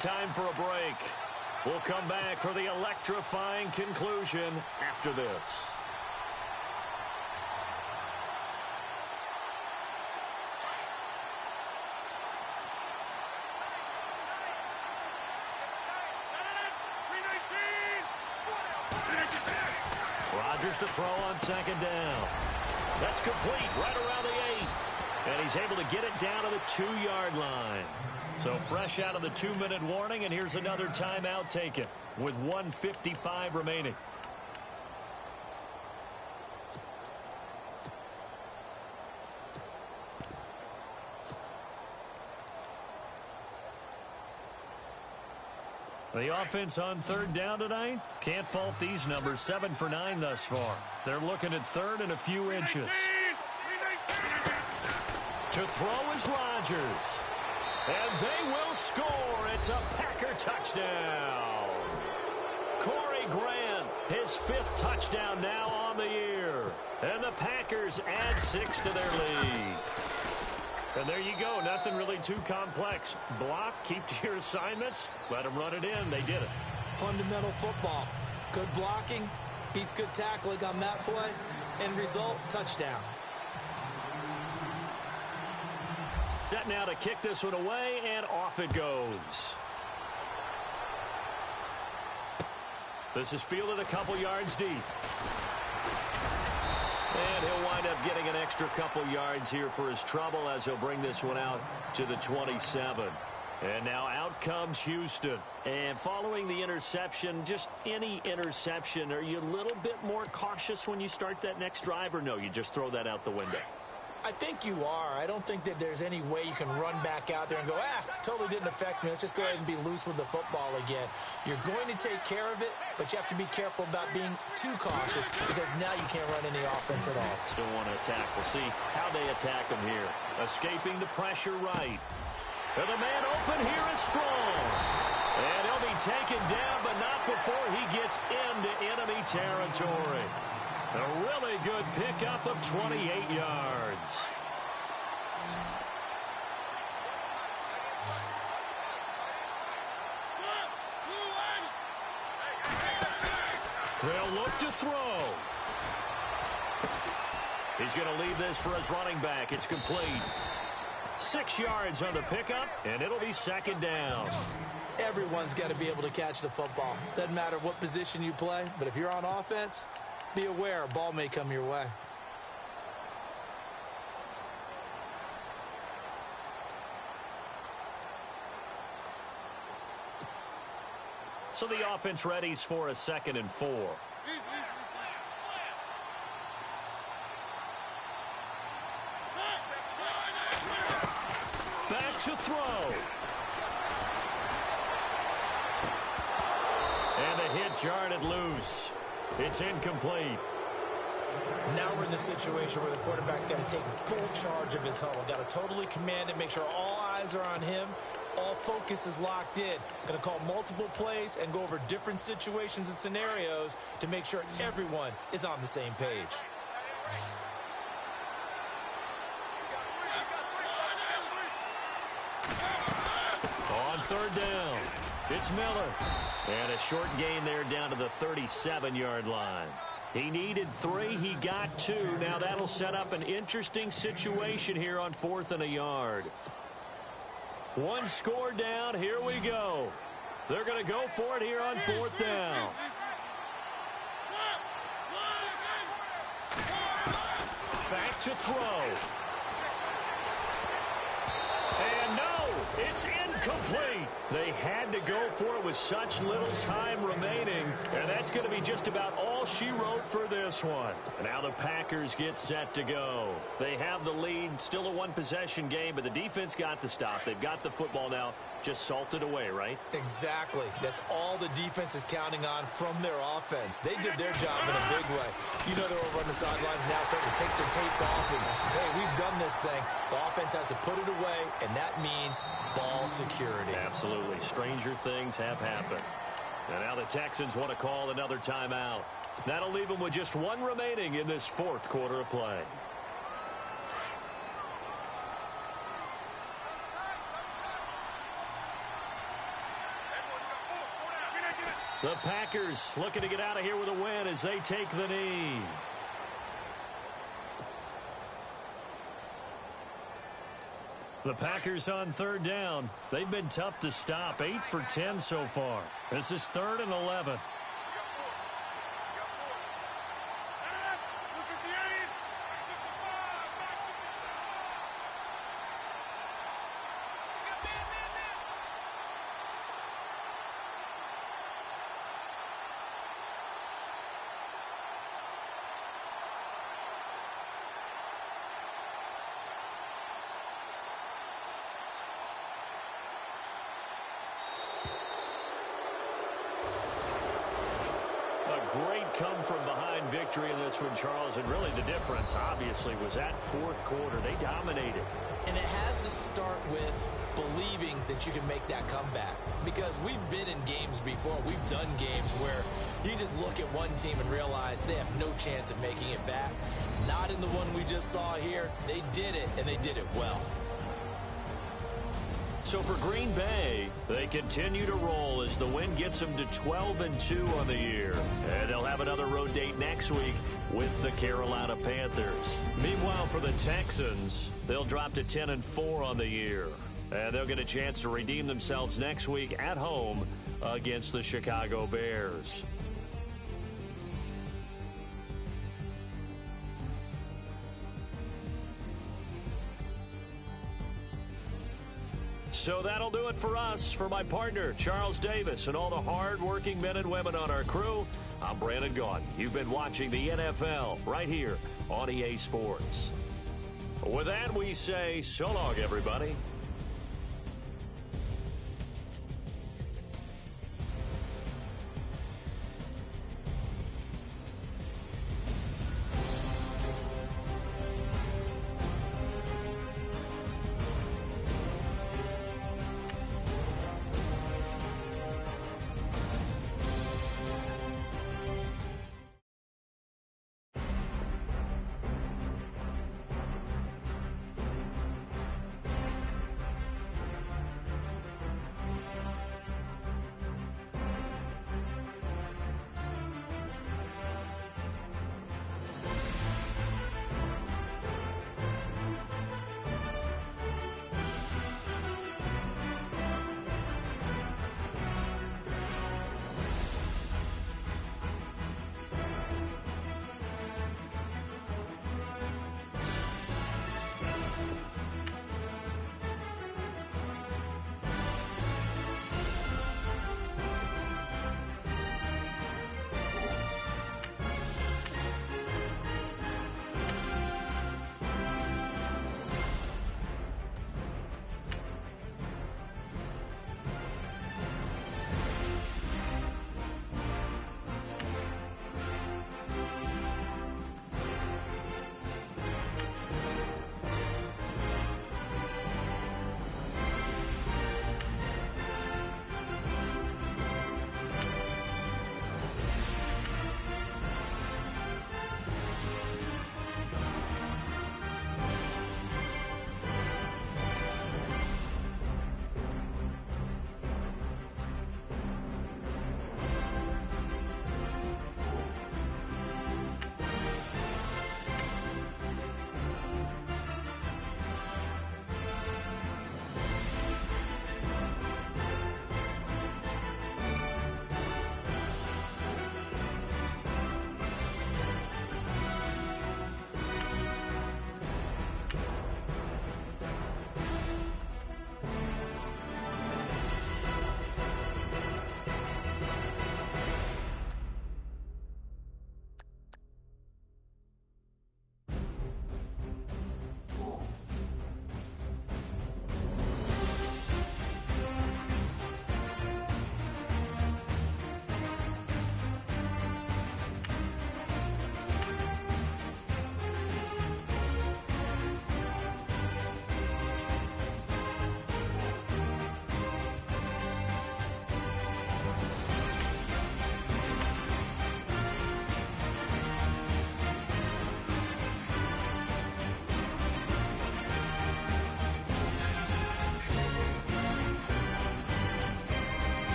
Time for a break. We'll come back for the electrifying conclusion after this. Rodgers to throw on second down. That's complete right around the 8. And he's able to get it down to the 2-yard line. So fresh out of the 2-minute warning, and here's another timeout taken with 1:55 remaining. The offense on third down tonight, can't fault these numbers. 7 for 9 thus far. They're looking at third and a few inches. To throw is Rodgers. And they will score. It's a Packer touchdown. Corey Grant, his 5th touchdown now on the year. And the Packers add 6 to their lead. And there you go. Nothing really too complex. Block, keep to your assignments, let them run it in. They did it. Fundamental football. Good blocking beats good tackling on that play. End result, touchdown. Set now to kick this one away, and off it goes. This is fielded a couple yards deep. And he'll wind up getting an extra couple yards here for his trouble as he'll bring this one out to the 27. And now out comes Houston. And following the interception, just any interception, are you a little bit more cautious when you start that next drive, or no, you just throw that out the window? I think you are. I don't think that there's any way you can run back out there and go, totally didn't affect me. Let's just go ahead and be loose with the football again. You're going to take care of it, but you have to be careful about being too cautious because now you can't run any offense at all. Still want to attack. We'll see how they attack him here. Escaping the pressure right. And the man open here is strong. And he'll be taken down, but not before he gets into enemy territory. A really good pickup of 28 yards. They'll look to throw. He's going to leave this for his running back. It's complete. 6 yards on the pickup, and it'll be second down. Everyone's got to be able to catch the football. Doesn't matter what position you play, but if you're on offense, be aware, a ball may come your way. So the offense readies for a 2nd and 4. Back to throw. And the hit jarred it loose. It's incomplete. Now we're in the situation where the quarterback's got to take full charge of his huddle. Got to totally command it, make sure all eyes are on him. All focus is locked in. Going to call multiple plays and go over different situations and scenarios to make sure everyone is on the same page. On 3rd down, it's Miller. And a short gain there down to the 37-yard line. He needed 3. He got 2. Now that'll set up an interesting situation here on 4th and a yard. 1 score down. Here we go. They're going to go for it here on 4th down. Back to throw. And no, it's incomplete. They had to go for it with such little time remaining, and that's going to be just about all she wrote for this one. Now the Packers get set to go. They have the lead, still a 1-possession game, but the defense got the stop. They've got the football now, just salted away, right? Exactly. That's all the defense is counting on from their offense. They did their job in a big way. You know they're over on the sidelines now starting to take their tape off and, hey, we've done this thing. The offense has to put it away, and that means ball security. Absolutely. Stranger things have happened. And now the Texans want to call another timeout. That'll leave them with just 1 remaining in this 4th quarter of play. The Packers looking to get out of here with a win as they take the knee. The Packers on 3rd down. They've been tough to stop. 8 for 10 so far. This is 3rd and 11. Great come-from-behind victory in this one, Charles, and really the difference, obviously, was that 4th quarter. They dominated. And it has to start with believing that you can make that comeback. Because we've been in games before. We've done games where you just look at one team and realize they have no chance of making it back. Not in the one we just saw here. They did it, and they did it well. So for Green Bay, they continue to roll as the win gets them to 12-2 on the year. And they'll have another road date next week with the Carolina Panthers. Meanwhile, for the Texans, they'll drop to 10-4 on the year. And they'll get a chance to redeem themselves next week at home against the Chicago Bears. So that'll do it for us. For my partner, Charles Davis, and all the hard-working men and women on our crew, I'm Brandon Gaudin. You've been watching the NFL right here on EA Sports. With that, we say so long, everybody.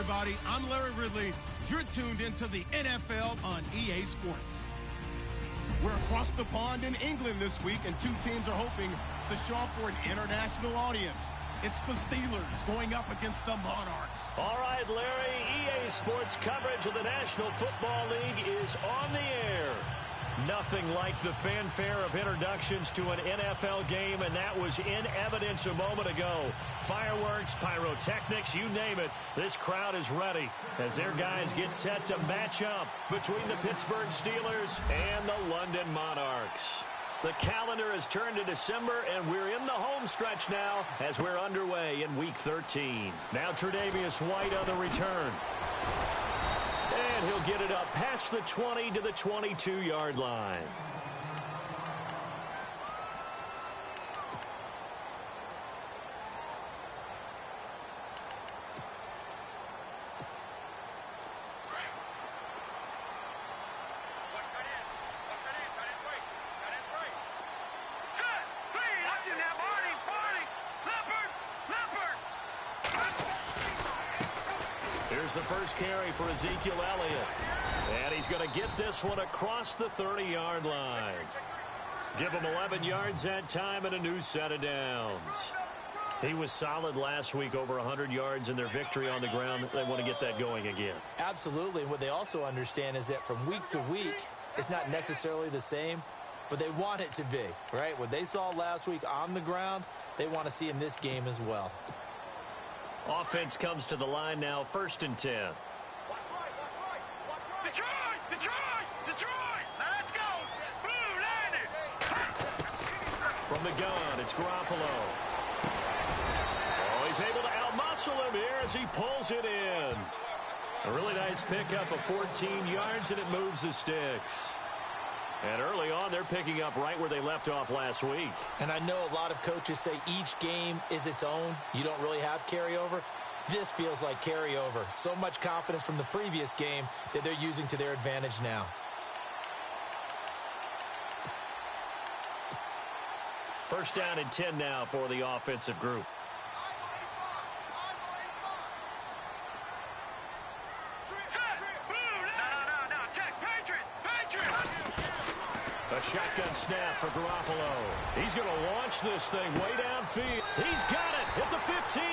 everybody. I'm Larry Ridley. You're tuned into the NFL on EA Sports. We're across the pond in England this week, and two teams are hoping to show off for an international audience. It's the Steelers going up against the Monarchs. All right, Larry, EA Sports coverage of the National Football League is on the air. Nothing like the fanfare of introductions to an NFL game, and that was in evidence a moment ago. Fireworks, pyrotechnics, you name it. This crowd is ready as their guys get set to match up between the Pittsburgh Steelers and the London Monarchs. The calendar has turned to December, and we're in the home stretch now as we're underway in Week 13. Now Tre'Davious White on the return. And he'll get it up past the 20 to the 22-yard line. Here's the first carry for Ezekiel Elliott. And he's going to get this one across the 30-yard line. Give him 11 yards that time and a new set of downs. He was solid last week, over 100 yards in their victory on the ground. They want to get that going again. Absolutely. And what they also understand is that from week to week, it's not necessarily the same, but they want it to be, right? What they saw last week on the ground, they want to see in this game as well. Offense comes to the line now, 1st and 10. Detroit! Let's go! Blue landed! From the gun, it's Garoppolo. Oh, he's able to outmuscle him here as he pulls it in. A really nice pickup of 14 yards, and it moves the sticks. And early on, they're picking up right where they left off last week. And I know a lot of coaches say each game is its own. You don't really have carryover. This feels like carryover. So much confidence from the previous game that they're using to their advantage now. First down and 10 now for the offensive group. A shotgun snap for Garoppolo. He's going to launch this thing way downfield. He's got it at the 15.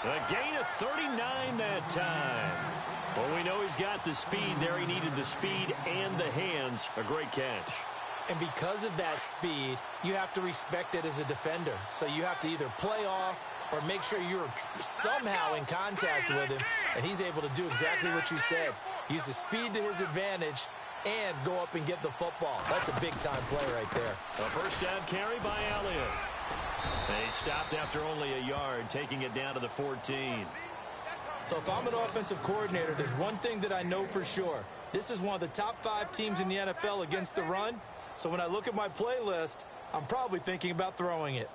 A gain of 39 that time. Well, we know he's got the speed there. He needed the speed and the hands. A great catch. And because of that speed, you have to respect it as a defender. So you have to either play off or make sure you're somehow in contact with him. And he's able to do exactly what you said. Use the speed to his advantage and go up and get the football. That's a big-time play right there. A first down carry by Elliott. They stopped after only a yard, taking it down to the 14. So if I'm an offensive coordinator, there's one thing that I know for sure. This is one of the top 5 teams in the NFL against the run. So when I look at my playlist, I'm probably thinking about throwing it.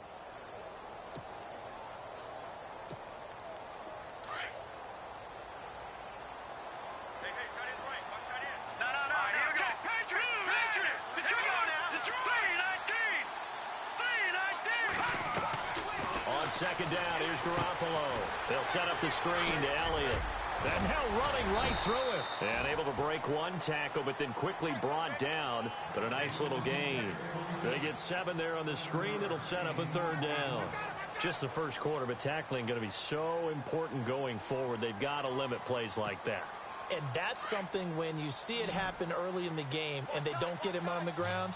Second down, here's Garoppolo. They'll set up the screen to Elliott. And now running right through it. And able to break one tackle, but then quickly brought down. But a nice little gain. They get 7 there on the screen. It'll set up a third down. Just the first quarter, but tackling going to be so important going forward. They've got to limit plays like that. And that's something when you see it happen early in the game and they don't get him on the ground,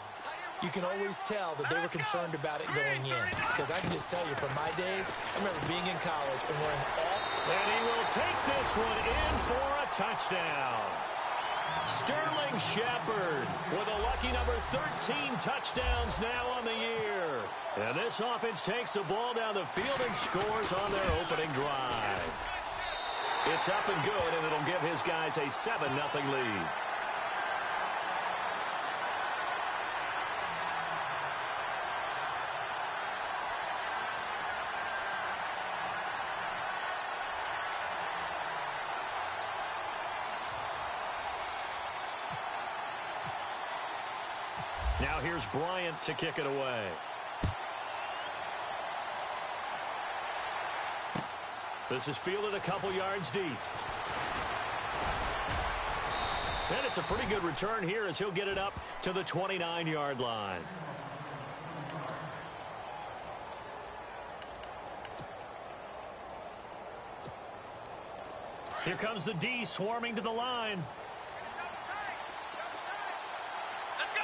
you can always tell that they were concerned about it going in. Because I can just tell you, from my days, I remember being in college and wearing all... And he will take this one in for a touchdown. Sterling Shepard with a lucky number 13 touchdowns now on the year. And this offense takes the ball down the field and scores on their opening drive. It's up and good, and it'll give his guys a 7-0 lead. Now here's Bryant to kick it away. This is fielded a couple yards deep. And it's a pretty good return here as he'll get it up to the 29-yard line. Here comes the D swarming to the line. Let's go.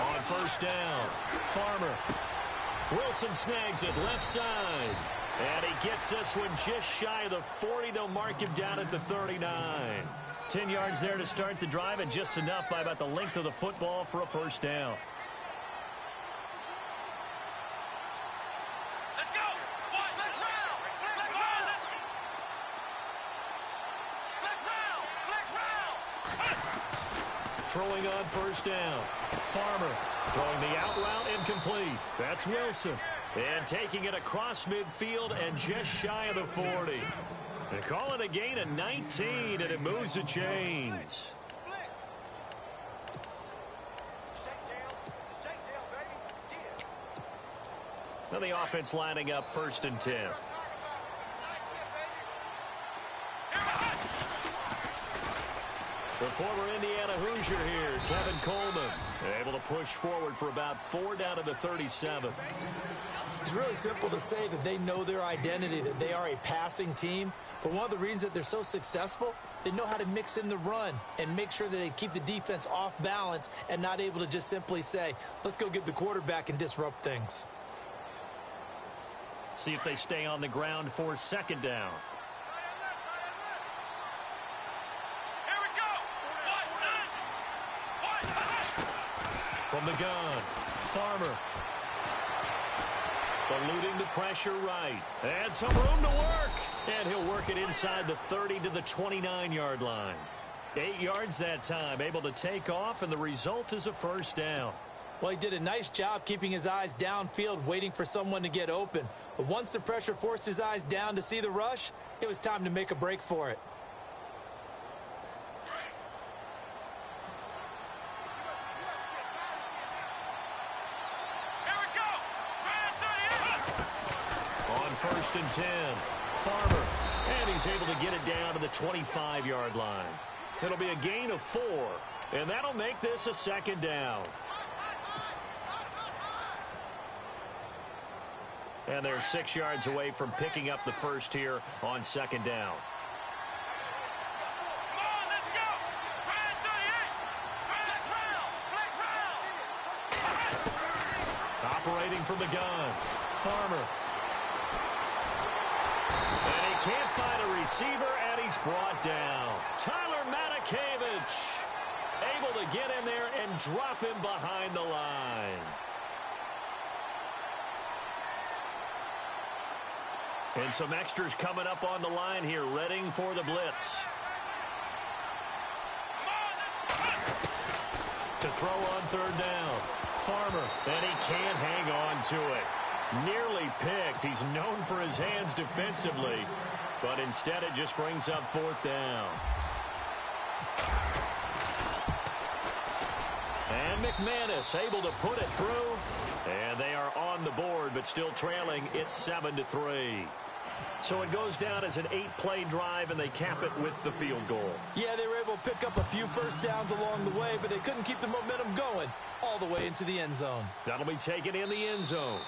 On first down, Farmer. Wilson snags it left side. And he gets this one just shy of the 40. They'll mark him down at the 39. 10 yards there to start the drive, and just enough by about the length of the football for a first down. Let's go. Let's round. Let's round. Let's round. Throwing on first down. Farmer throwing the out route incomplete. That's Wilson. And taking it across midfield and just shy of the 40. They call it a gain of 19, and it moves the chains. Now the offense lining up first and 10. The former Indiana Hoosier here, Tevin Coleman, able to push forward for about 4 down to the 37. It's really simple to say that they know their identity, that they are a passing team. But one of the reasons that they're so successful, they know how to mix in the run and make sure that they keep the defense off balance and not able to just simply say, let's go get the quarterback and disrupt things. See if they stay on the ground for second down. From the gun, Farmer. Eluding the pressure right. And some room to work. And he'll work it inside the 30 to the 29-yard line. 8 yards that time, able to take off, and the result is a first down. Well, he did a nice job keeping his eyes downfield, waiting for someone to get open. But once the pressure forced his eyes down to see the rush, it was time to make a break for it. First and 10. Farmer. And he's able to get it down to the 25-yard line. It'll be a gain of 4. And that'll make this a second down. And they're 6 yards away from picking up the first here on second down. Operating from the gun. Farmer. And he can't find a receiver, and he's brought down. Tyler Matakevich able to get in there and drop him behind the line. And some extras coming up on the line here, readying for the blitz. To throw on third down. Farmer, and he can't hang on to it. Nearly picked. He's known for his hands defensively, but instead it just brings up fourth down. And McManus able to put it through, and they are on the board, but still trailing. It's 7-3. So it goes down as an 8-play drive, and they cap it with the field goal. Yeah, they were able to pick up a few first downs along the way, but they couldn't keep the momentum going all the way into the end zone. That'll be taken in the end zone.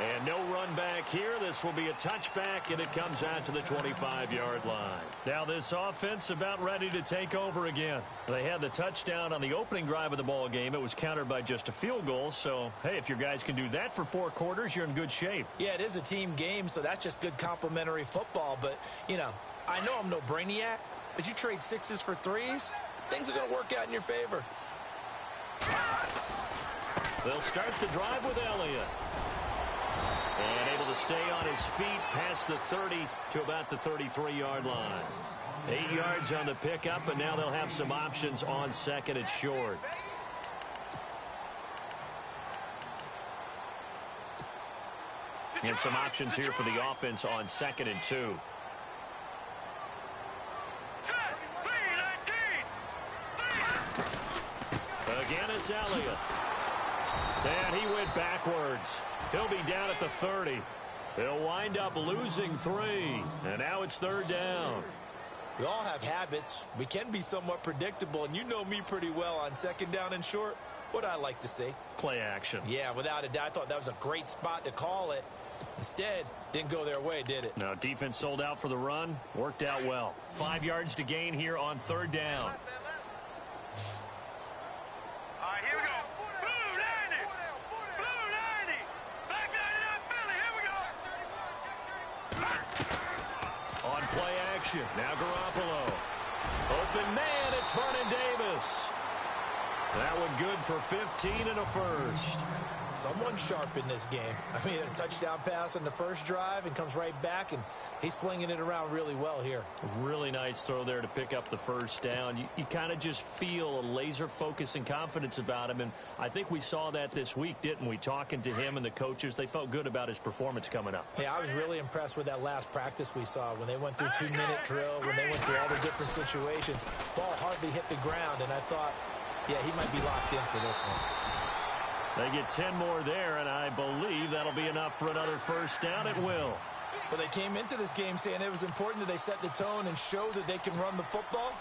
And no run back here. This will be a touchback, and it comes out to the 25-yard line. Now this offense about ready to take over again. They had the touchdown on the opening drive of the ball game. It was countered by just a field goal. So, hey, if your guys can do that for 4 quarters, you're in good shape. Yeah, it is a team game, so that's just good complimentary football. But, you know, I know I'm no brainiac, but you trade 6s for 3s, things are going to work out in your favor. They'll start the drive with Elliott. And able to stay on his feet past the 30 to about the 33-yard line. 8 yards on the pickup, and now they'll have some options on second and short. And some options here for the offense on second and 2. Again, it's Elliott. And he went backwards. He'll be down at the 30. He'll wind up losing 3. And now it's 3rd down. We all have habits. We can be somewhat predictable, and you know me pretty well on 2nd down and short. What I like to see. Play action. Yeah, without a doubt. I thought that was a great spot to call it. Instead, didn't go their way, did it? No, defense sold out for the run. Worked out well. 5 yards to gain here on 3rd down. All right, here we go. Blue 90. Blue 90. Back 99 Philly. Here we go. On play action. Now Garoppolo. Open man. It's Vernon Davis. That one good for 15 and a first. Someone sharp in this game. I mean, a touchdown pass on the first drive and comes right back, and he's flinging it around really well here. Really nice throw there to pick up the first down. You kind of just feel a laser focus and confidence about him, and I think we saw that this week, didn't we? Talking to him and the coaches, they felt good about his performance coming up. Yeah, I was really impressed with that last practice we saw when they went through 2-minute drill, when they went through all the different situations. Ball hardly hit the ground, and I thought, yeah, he might be locked in for this one. They get 10 more there, and I believe that'll be enough for another first down. It will. But they came into this game saying it was important that they set the tone and show that they can run the football.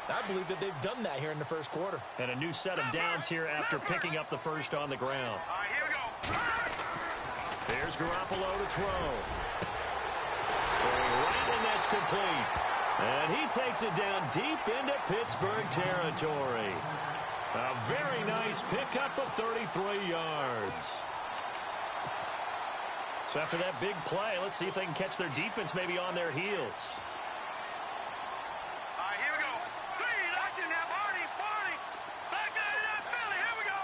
I believe that they've done that here in the first quarter. And a new set of downs here after picking up the first on the ground. All right, here we go. There's Garoppolo to throw. Throwing right, and that's complete. And he takes it down deep into Pittsburgh territory. A very nice pickup of 33 yards. So after that big play, let's see if they can catch their defense maybe on their heels. All right, here we go. 3 action now, Barney. Back 99 Philly. Here we go.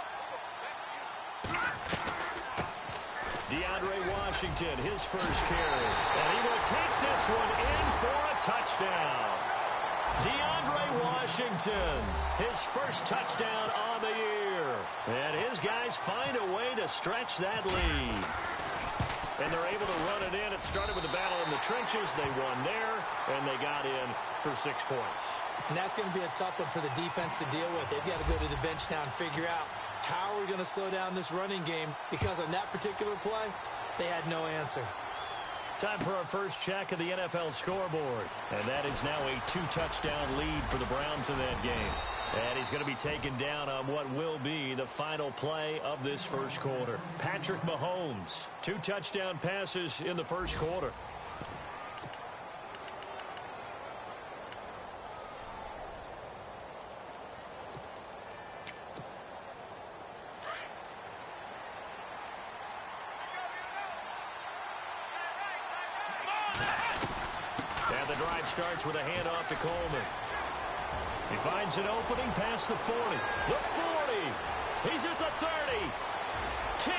DeAndre Washington, his first carry. And he will take this one in for a touchdown. DeAndre Washington, his first touchdown on the year. And his guys find a way to stretch that lead. And they're able to run it in. It started with a battle in the trenches. They won there, and they got in for 6 points. And that's going to be a tough one for the defense to deal with. They've got to go to the bench now and figure out how we're going to slow down this running game, because on that particular play, they had no answer. Time for our first check of the NFL scoreboard. And that is now a 2-touchdown lead for the Browns in that game. And he's going to be taken down on what will be the final play of this first quarter. Patrick Mahomes, 2 touchdown passes in the first quarter. And the drive starts with a handoff to Coleman. He finds an opening past the 40. The 40. He's at the 30. 10.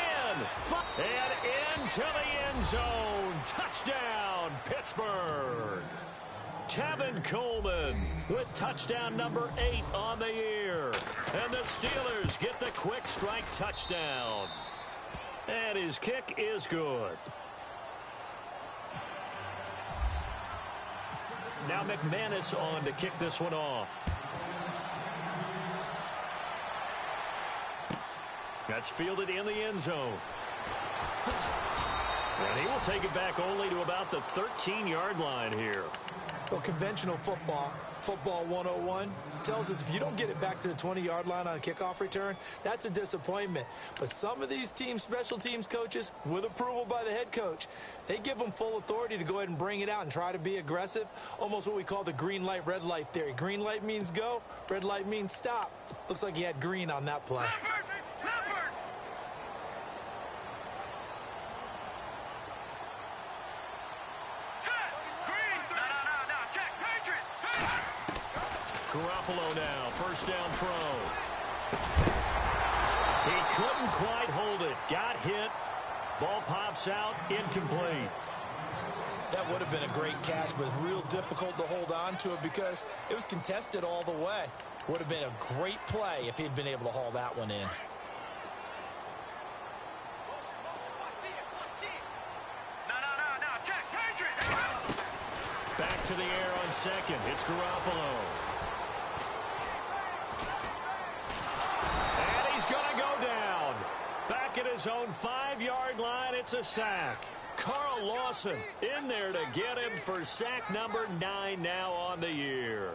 5, and into the end zone. Touchdown, Pittsburgh. Tevin Coleman with touchdown number 8 on the year. And the Steelers get the quick strike touchdown. And his kick is good. Now McManus on to kick this one off. That's fielded in the end zone. And he will take it back only to about the 13-yard line here. Well, conventional football 101, tells us if you don't get it back to the 20-yard line on a kickoff return, that's a disappointment. But some of these teams, special teams coaches, with approval by the head coach, they give them full authority to go ahead and bring it out and try to be aggressive, almost what we call the green light, red light theory. Green light means go, red light means stop. Looks like he had green on that play. Garoppolo now, first down throw. He couldn't quite hold it. Got hit. Ball pops out, incomplete. That would have been a great catch, but it's real difficult to hold on to it because it was contested all the way. Would have been a great play if he'd been able to haul that one in. Back to the air on second. It's Garoppolo. And he's going to go down. his own 5-yard line. It's a sack. Carl Lawson in there to get him for sack number 9 now on the year.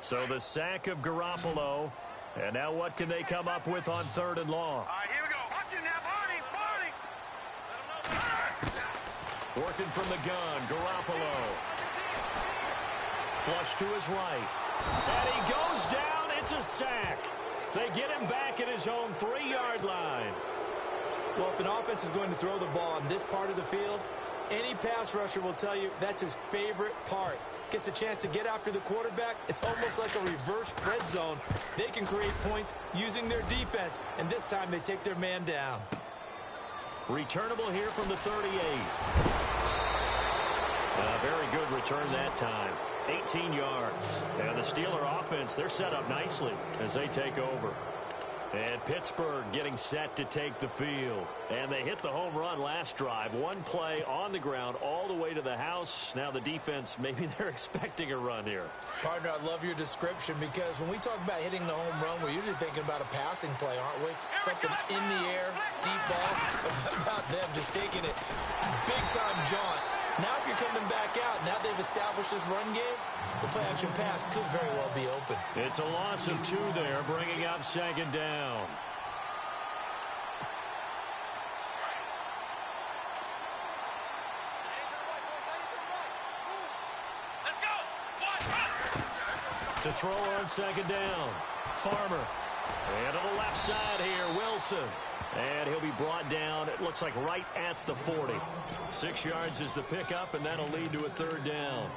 So the sack of Garoppolo. And now what can they come up with on 3rd and long? All right, here we go. Watch it now, Barney. Working from the gun, Garoppolo. Flush to his right. And he goes down. It's a sack. They get him back at his own 3-yard line. Well, if an offense is going to throw the ball on this part of the field, any pass rusher will tell you that's his favorite part. Gets a chance to get after the quarterback. It's almost like a reverse red zone. They can create points using their defense, and this time they take their man down. Returnable here from the 38. A very good return that time. 18 yards. And the Steeler offense, they're set up nicely as they take over. And Pittsburgh getting set to take the field. And they hit the home run last drive. One play on the ground all the way to the house. Now the defense, maybe they're expecting a run here. Partner, I love your description because when we talk about hitting the home run, we're usually thinking about a passing play, aren't we? Something in the air, deep ball. About them just taking it big-time jaunt. Now if you're coming back out, now they've established this run game, the play-action pass could very well be open. It's a loss of 2 there, bringing up 2nd down. Let's go. To throw on 2nd down, Farmer. And to the left side here, Wilson. And he'll be brought down, it looks like right at the 40. 6 yards is the pickup, and that'll lead to a 3rd down.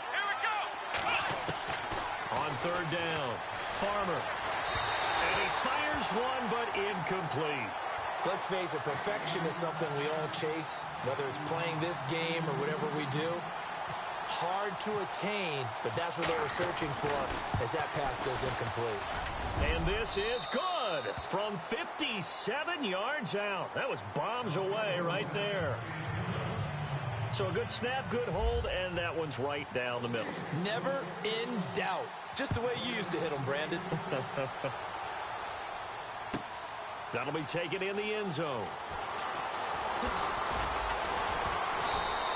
Here we go. On 3rd down, Farmer. And he fires one, but incomplete. Let's face it, perfection is something we all chase, whether it's playing this game or whatever we do. Hard to attain, but that's what they were searching for as that pass goes incomplete. And this is good from 57 yards out. That was bombs away right there. So a good snap, good hold, and that one's right down the middle. Never in doubt. Just the way you used to hit them, Brandon. That'll be taken in the end zone.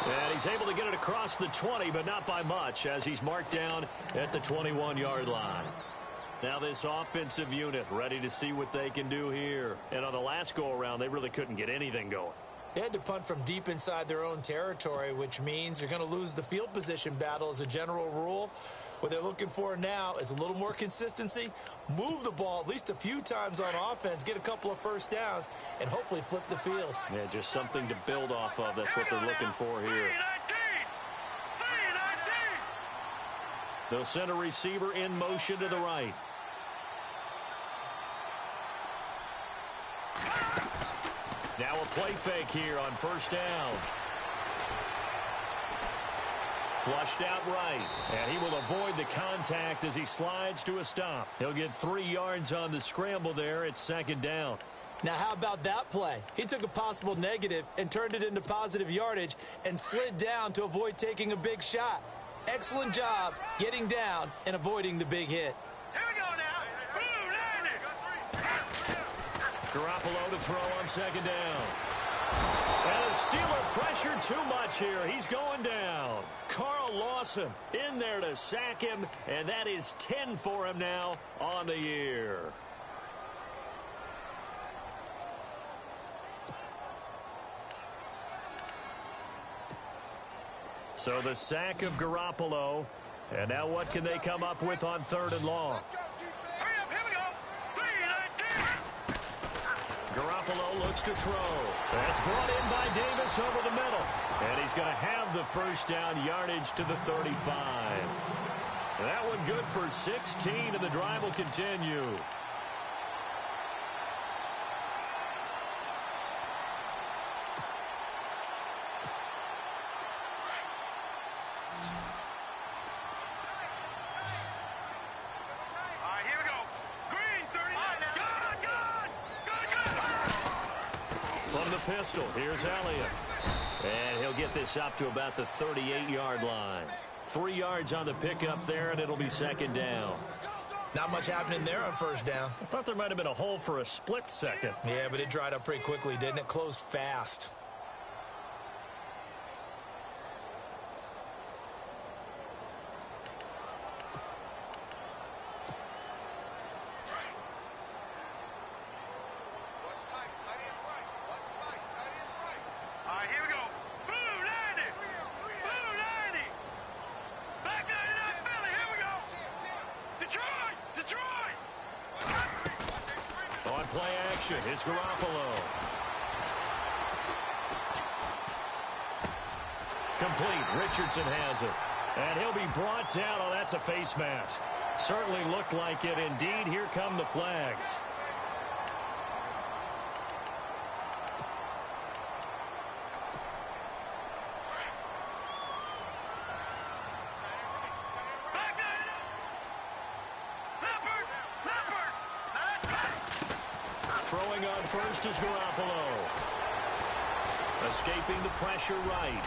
And he's able to get it across the 20, but not by much, as he's marked down at the 21-yard line. Now this offensive unit ready to see what they can do here. And on the last go-around, they really couldn't get anything going. They had to punt from deep inside their own territory, which means you're going to lose the field position battle as a general rule. What they're looking for now is a little more consistency, move the ball at least a few times on offense, get a couple of first downs, and hopefully flip the field. Yeah, just something to build off of. That's what they're looking for here. 3-19. They'll send a receiver in motion to the right. Now a play fake here on 1st down. Flushed out right, and he will avoid the contact as he slides to a stop. He'll get 3 yards on the scramble there. It's 2nd down. Now, how about that play? He took a possible negative and turned it into positive yardage and slid down to avoid taking a big shot. Excellent job getting down and avoiding the big hit. Here we go now. Garoppolo to throw on 2nd down. And the Steeler pressure too much here. He's going down. Carl Lawson in there to sack him, and that is 10 for him now on the year. So the sack of Garoppolo, and now what can they come up with on 3rd and long? Hurry up, here we go. 3-19. Garoppolo looks to throw. That's brought in by Davis over the middle. And he's going to have the first down yardage to the 35. That one good for 16, and the drive will continue. pistol. Here's Elliott. And he'll get this up to about the 38-yard line. 3 yards on the pickup there, and it'll be second down. Not much happening there on first down. I thought there might have been a hole for a split second. Yeah, but it dried up pretty quickly, didn't it? Closed fast. Play action. It's Garoppolo. Complete. Richardson has it. And he'll be brought down. Oh, that's a face mask. Certainly looked like it. Indeed, here come the flags. Throwing on first is Garoppolo. Escaping the pressure right.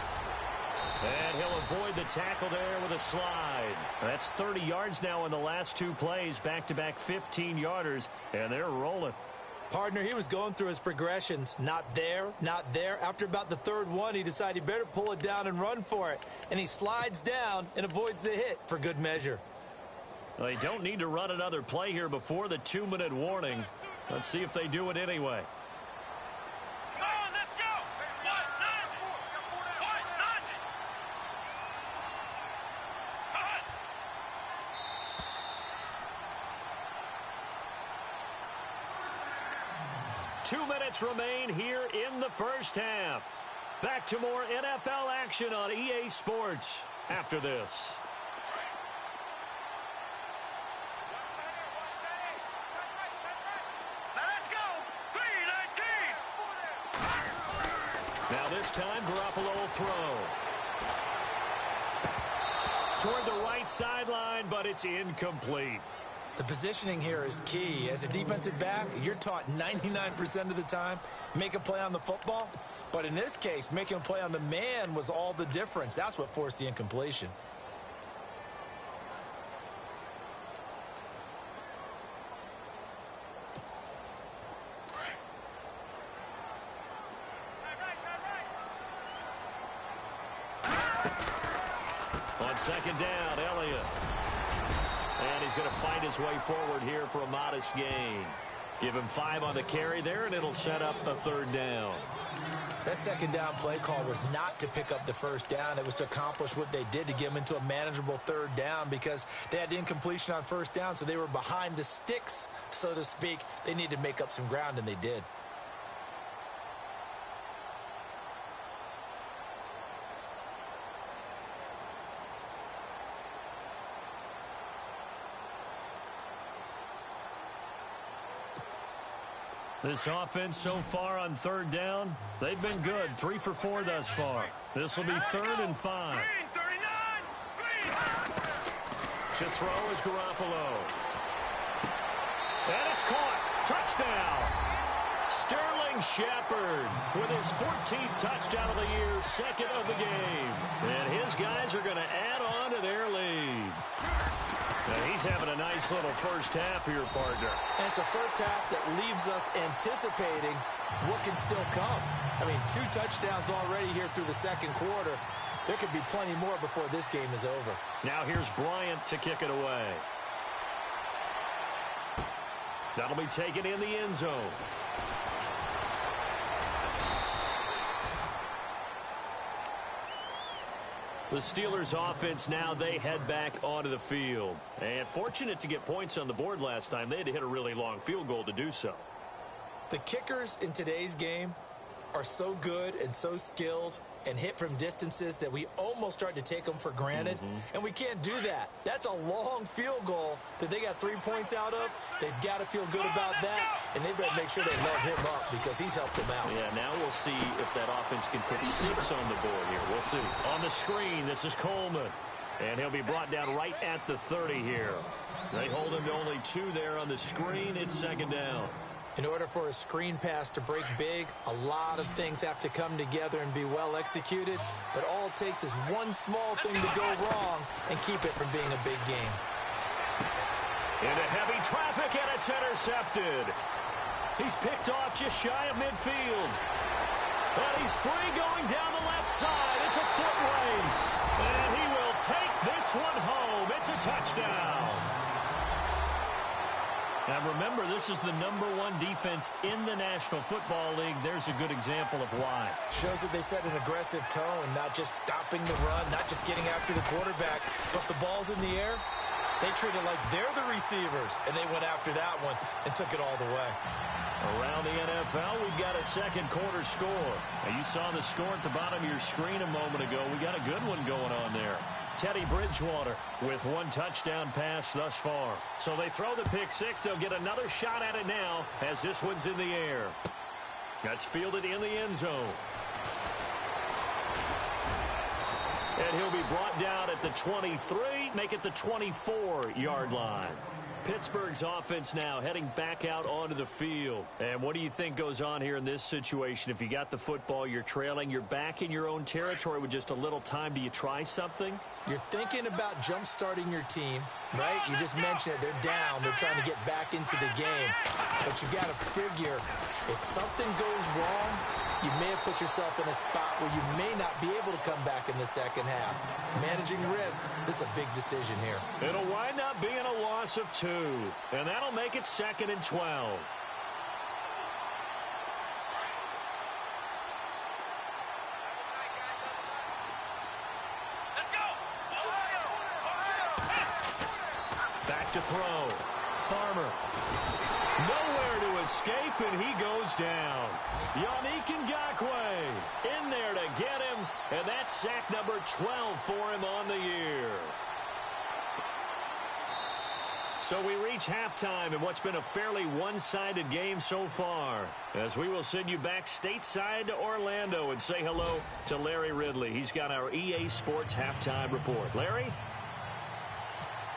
And he'll avoid the tackle there with a slide. That's 30 yards now in the last 2 plays. Back-to-back 15-yarders, and they're rolling. Partner, he was going through his progressions. Not there, not there. After about the third one, he decided he better pull it down and run for it. And he slides down and avoids the hit for good measure. Well, they don't need to run another play here before the 2-minute warning. Let's see if they do it anyway. Come on, let's go. 2 minutes remain here in the first half. Back to more NFL action on EA Sports after this. Now this time, Garoppolo will throw. Toward the right sideline, but it's incomplete. The positioning here is key. As a defensive back, you're taught 99% of the time, make a play on the football. But in this case, making a play on the man was all the difference. That's what forced the incompletion. On second down, Elliott. And he's going to find his way forward here for a modest gain. Give him 5 on the carry there, and it'll set up a third down. That second down play call was not to pick up the first down. It was to accomplish what they did to get them into a manageable third down because they had the incompletion on first down, so they were behind the sticks, so to speak. They needed to make up some ground, and they did. This offense so far on third down, they've been good. 3 for 4 thus far. This will be 3rd and 5. To throw is Garoppolo. And it's caught. Touchdown. Sterling Shepard with his 14th touchdown of the year, 2nd of the game. And his guys are going to add on to their lead. Now he's having a nice little first half here, partner. And it's a first half that leaves us anticipating what can still come. I mean, 2 touchdowns already here through the second quarter. There could be plenty more before this game is over. Now here's Bryant to kick it away. That'll be taken in the end zone. The Steelers offense now, they head back onto the field. And fortunate to get points on the board last time. They had to hit a really long field goal to do so. The kickers in today's game are so good and so skilled and hit from distances that we almost start to take them for granted. And we can't do that. That's a long field goal that they got 3 points out of. They've got to feel good about that. And they better make sure they load him up because he's helped them out. Yeah, now we'll see if that offense can put 6 on the board here. We'll see. On the screen, this is Coleman. And he'll be brought down right at the 30 here. They hold him to only 2 there on the screen. It's second down. In order for a screen pass to break big, a lot of things have to come together and be well executed, but all it takes is one small thing to go wrong and keep it from being a big game. Into heavy traffic, and it's intercepted. He's picked off just shy of midfield. And he's free going down the left side. It's a foot race. And he will take this one home. It's a touchdown. Now remember, this is the #1 defense in the National Football League. There's a good example of why. Shows that they set an aggressive tone, not just stopping the run, not just getting after the quarterback, but the ball's in the air. They treat it like they're the receivers, and they went after that one and took it all the way. Around the NFL, we've got a second quarter score. Now, you saw the score at the bottom of your screen a moment ago. We got a good one going on there. Teddy Bridgewater with one touchdown pass thus far. So they throw the pick six. They'll get another shot at it now as this one's in the air. That's fielded in the end zone. And he'll be brought down at the 23, make it the 24-yard line. Pittsburgh's offense now heading back out onto the field. And what do you think goes on here in this situation? If you got the football, you're trailing, you're back in your own territory with just a little time. Do you try something? You're thinking about jump-starting your team, right? You just mentioned it. They're down. They're trying to get back into the game. But you got to figure if something goes wrong, you may have put yourself in a spot where you may not be able to come back in the second half. Managing risk, this is a big decision here. It'll wind up being a loss of 2, and that'll make it 2nd and 12. Back to throw. Farmer. Nowhere to escape, and he goes down. Yannick Ngakoue in there to get him, and that's sack number 12 for him on the year. So we reach halftime in what's been a fairly one-sided game so far, as we will send you back stateside to Orlando and say hello to Larry Ridley. He's got our EA Sports halftime report. Larry?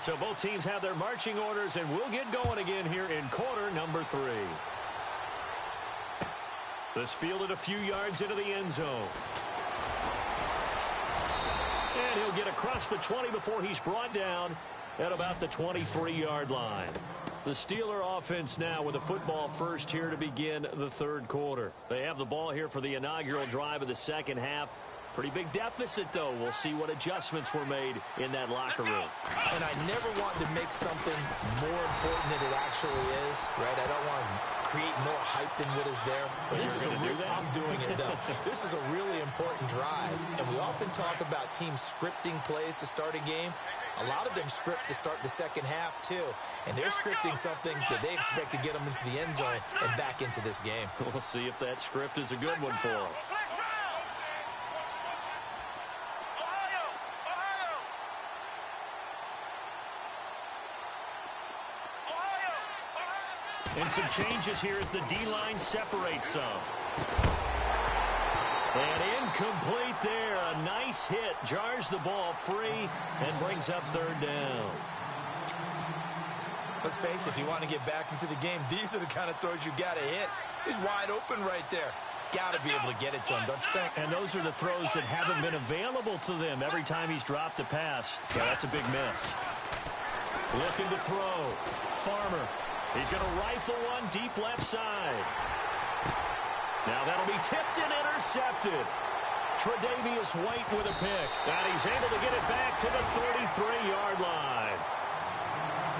So both teams have their marching orders, and we'll get going again here in quarter number 3. This fielded a few yards into the end zone. And he'll get across the 20 before he's brought down at about the 23-yard line. The Steeler offense now with a football first here to begin the third quarter. They have the ball here for the inaugural drive of the second half. Pretty big deficit, though. We'll see what adjustments were made in that locker room. And I never want to make something more important than it actually is, right? I don't want to create more hype than what is there. But this is I'm doing it, though. This is a really important drive. And we often talk about teams scripting plays to start a game. A lot of them script to start the second half, too. And they're scripting something that they expect to get them into the end zone and back into this game. We'll see if that script is a good one for them. And some changes here as the D-line separates some. And incomplete there. A nice hit. Jars the ball free and brings up third down. Let's face it, if you want to get back into the game, these are the kind of throws you got to hit. He's wide open right there. Got to be able to get it to him, don't you think? And those are the throws that haven't been available to them every time he's dropped a pass. Yeah, that's a big miss. Looking to throw. Farmer. He's going to rifle one deep left side. Now that'll be tipped and intercepted. Tre'Davious White with a pick. And he's able to get it back to the 33-yard line.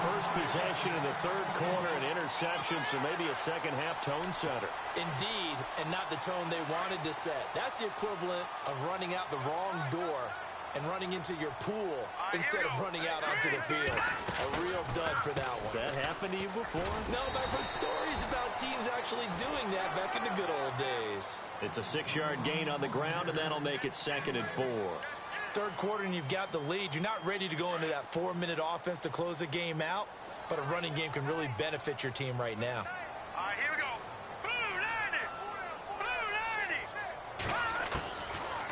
First possession in the third quarter, an interception, so maybe a second-half tone setter. Indeed, and not the tone they wanted to set. That's the equivalent of running out the wrong door and running into your pool instead of running out onto the field. A real dud for that one. Has that happened to you before? No, but I've heard stories about teams actually doing that back in the good old days. It's a 6-yard gain on the ground, and that'll make it 2nd and 4. Third quarter, and you've got the lead. You're not ready to go into that 4-minute offense to close the game out, but a running game can really benefit your team right now. All right, here we go. Blue 90. Blue 90.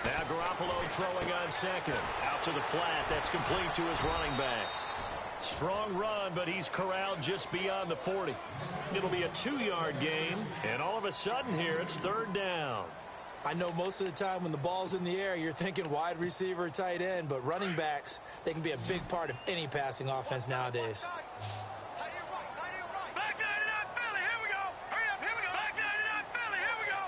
Now Garoppolo throwing on second. Out to the flat. That's complete to his running back. Strong run, but he's corralled just beyond the 40. It'll be a 2-yard gain, and all of a sudden here, it's 3rd down. I know most of the time when the ball's in the air, you're thinking wide receiver, tight end, but running backs, they can be a big part of any passing offense nowadays. Back 99 Philly, here we go. Hurry up, here we go. Back 99 Philly, here we go.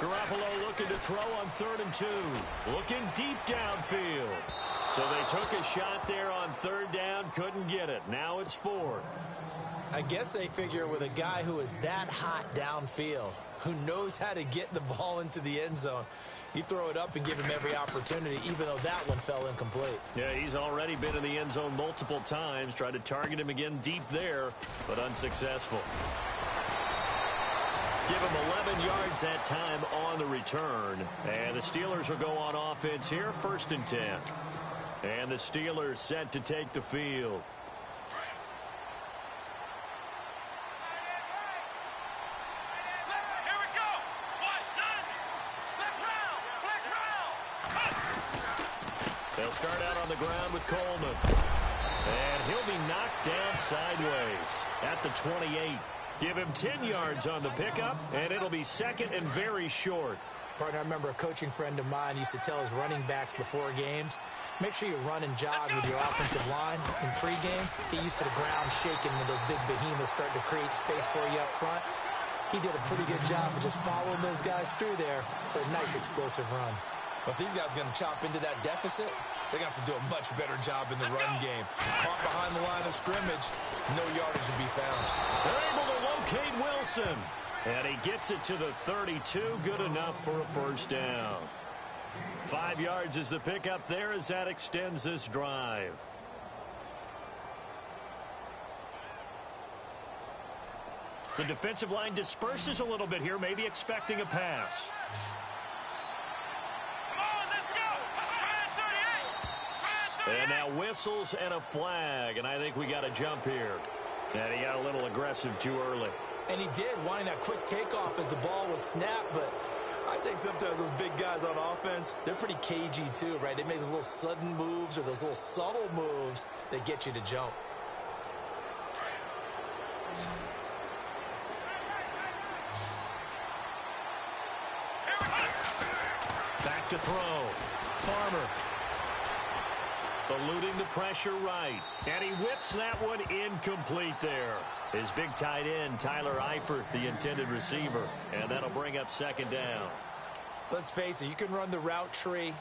Garoppolo looking to throw on 3rd and 2. Looking deep downfield. So they took a shot there on 3rd down, couldn't get it. Now it's 4th. I guess they figure with a guy who is that hot downfield, who knows how to get the ball into the end zone, you throw it up and give him every opportunity, even though that one fell incomplete. Yeah, he's already been in the end zone multiple times. Tried to target him again deep there, but unsuccessful. Give him 11 yards that time on the return. And the Steelers will go on offense here, 1st and 10. And the Steelers set to take the field. Here we go. What? None. Flex round. They'll start out on the ground with Coleman. And he'll be knocked down sideways at the 28. Give him 10 yards on the pickup, and it'll be 2nd and very short. Partner, I remember a coaching friend of mine used to tell his running backs before games, make sure you run and jog with your offensive line in pregame. Get used to the ground shaking when those big behemoths start to create space for you up front. He did a pretty good job of just following those guys through there for a nice explosive run. But if these guys are going to chop into that deficit, they got to do a much better job in the run game. Caught behind the line of scrimmage, no yardage to be found. They're able to locate Wilson. And he gets it to the 32. Good enough for a 1st down. 5 yards is the pickup there as that extends this drive. The defensive line disperses a little bit here, maybe expecting a pass. Come on, let's go. Try 38. And now whistles and a flag, and I think we got a jump here. And he got a little aggressive too early. And he did, wanting that quick takeoff as the ball was snapped, but I think sometimes those big guys on offense, they're pretty cagey too, right? They make those little sudden moves or those little subtle moves that get you to jump. Back to throw. Farmer. Eluding the pressure right. And he whips that one incomplete there. His big tight end, Tyler Eifert, the intended receiver. And that'll bring up 2nd down. Let's face it, you can run the route tree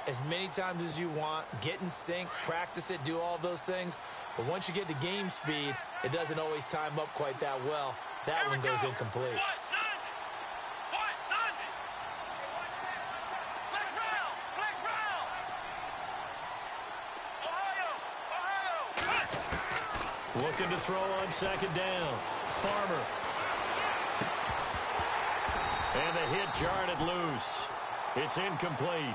as many times as you want, get in sync, practice it, do all those things. But once you get to game speed, it doesn't always time up quite that well. That one goes incomplete. Looking to throw on 2nd down. Farmer. And the hit jarred it loose. It's incomplete.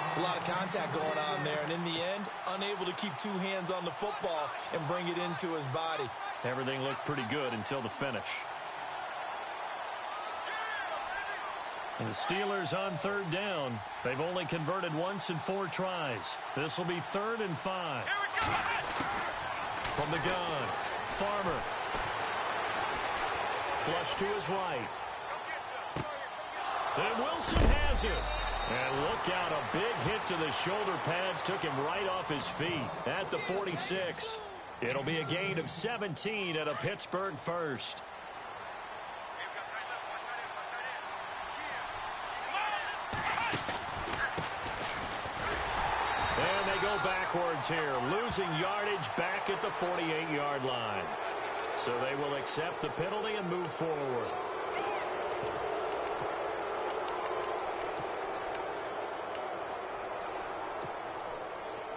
It's a lot of contact going on there, and in the end, unable to keep 2 hands on the football and bring it into his body. Everything looked pretty good until the finish. And the Steelers on 3rd down. They've only converted once in 4 tries. This will be 3rd and 5. Here we go. From the gun, Farmer. Flush to his right. And Wilson has it. And look out, a big hit to the shoulder pads took him right off his feet at the 46. It'll be a gain of 17 and a Pittsburgh first. And they go backwards here, losing yardage back at the 48-yard line. So they will accept the penalty and move forward.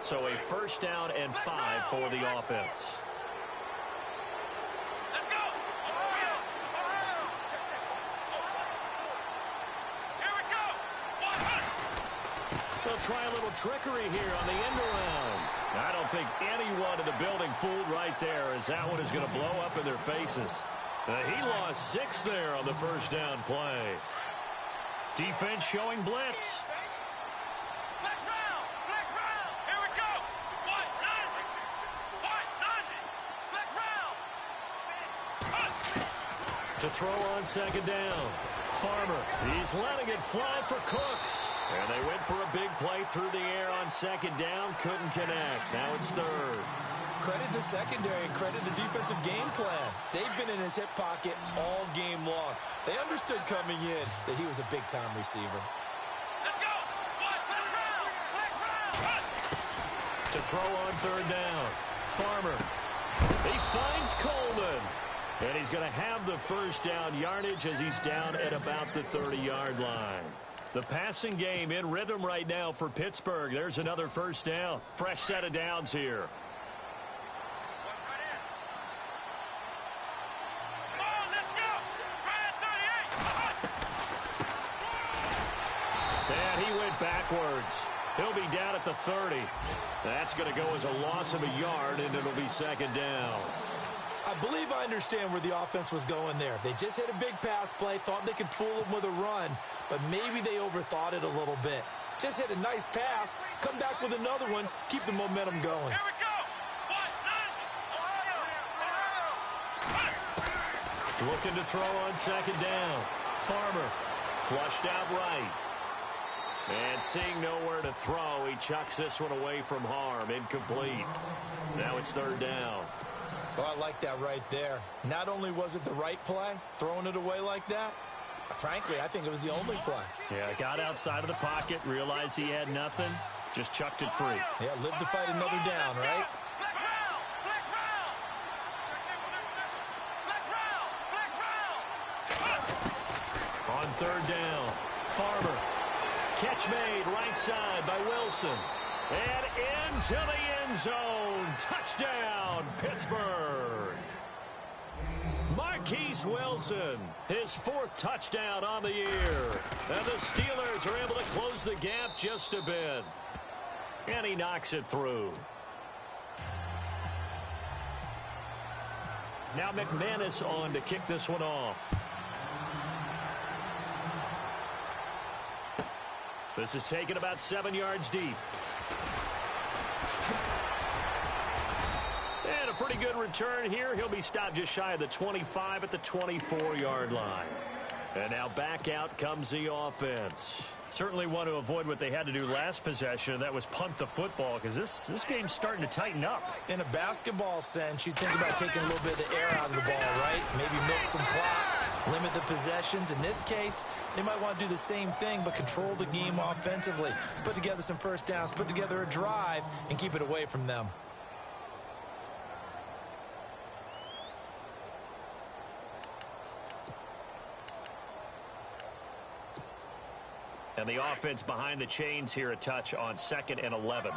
So a 1st down and 5 for the offense. Let's go. Ohio. Here we go. They'll try a little trickery here on the end around. I don't think anyone in the building fooled right there, as that one is going to blow up in their faces. He lost 6 there on the 1st down play. Defense showing blitz. Flex round. Here we go. To throw on second down. Farmer, he's letting it fly for Cooks. And they went for a big play through the air on second down. Couldn't connect. Now it's third. Credit the secondary and credit the defensive game plan. They've been in his hip pocket all game long. They understood coming in that he was a big-time receiver. Let's go. To throw on third down. Farmer. He finds Coleman. And he's going to have the first down yardage as he's down at about the 30-yard line. The passing game in rhythm right now for Pittsburgh. There's another first down. Fresh set of downs here. And he went backwards. He'll be down at the 30. That's going to go as a loss of a yard, and it'll be second down. I believe I understand where the offense was going there. They just hit a big pass play, thought they could fool him with a run, but maybe they overthought it a little bit. Just hit a nice pass, come back with another one, keep the momentum going. Here we go. Looking to throw on second down. Farmer flushed out right. And seeing nowhere to throw, he chucks this one away from harm. Incomplete. Now it's third down. Oh, I like that right there. Not only was it the right play, throwing it away like that, frankly, I think it was the only play. Yeah, got outside of the pocket, realized he had nothing, just chucked it free. Yeah, live to fight another down, right? On third down, Farmer. Catch made right side by Wilson. And into the end zone. Touchdown, Pittsburgh. Marquise Wilson, his fourth touchdown on the year. And the Steelers are able to close the gap just a bit. And he knocks it through. Now McManus on to kick this one off. This is taken about 7 yards deep. And a pretty good return here. He'll be stopped just shy of the 25 at the 24-yard line. And now back out comes the offense. Certainly want to avoid what they had to do last possession. That was punt the football, because this game's starting to tighten up. In a basketball sense, you think about taking a little bit of the air out of the ball, right? Maybe milk some clock, limit the possessions. In this case, they might want to do the same thing, but control the game offensively. Put together some first downs, put together a drive, and keep it away from them. And the offense behind the chains here a touch on 2nd and 11.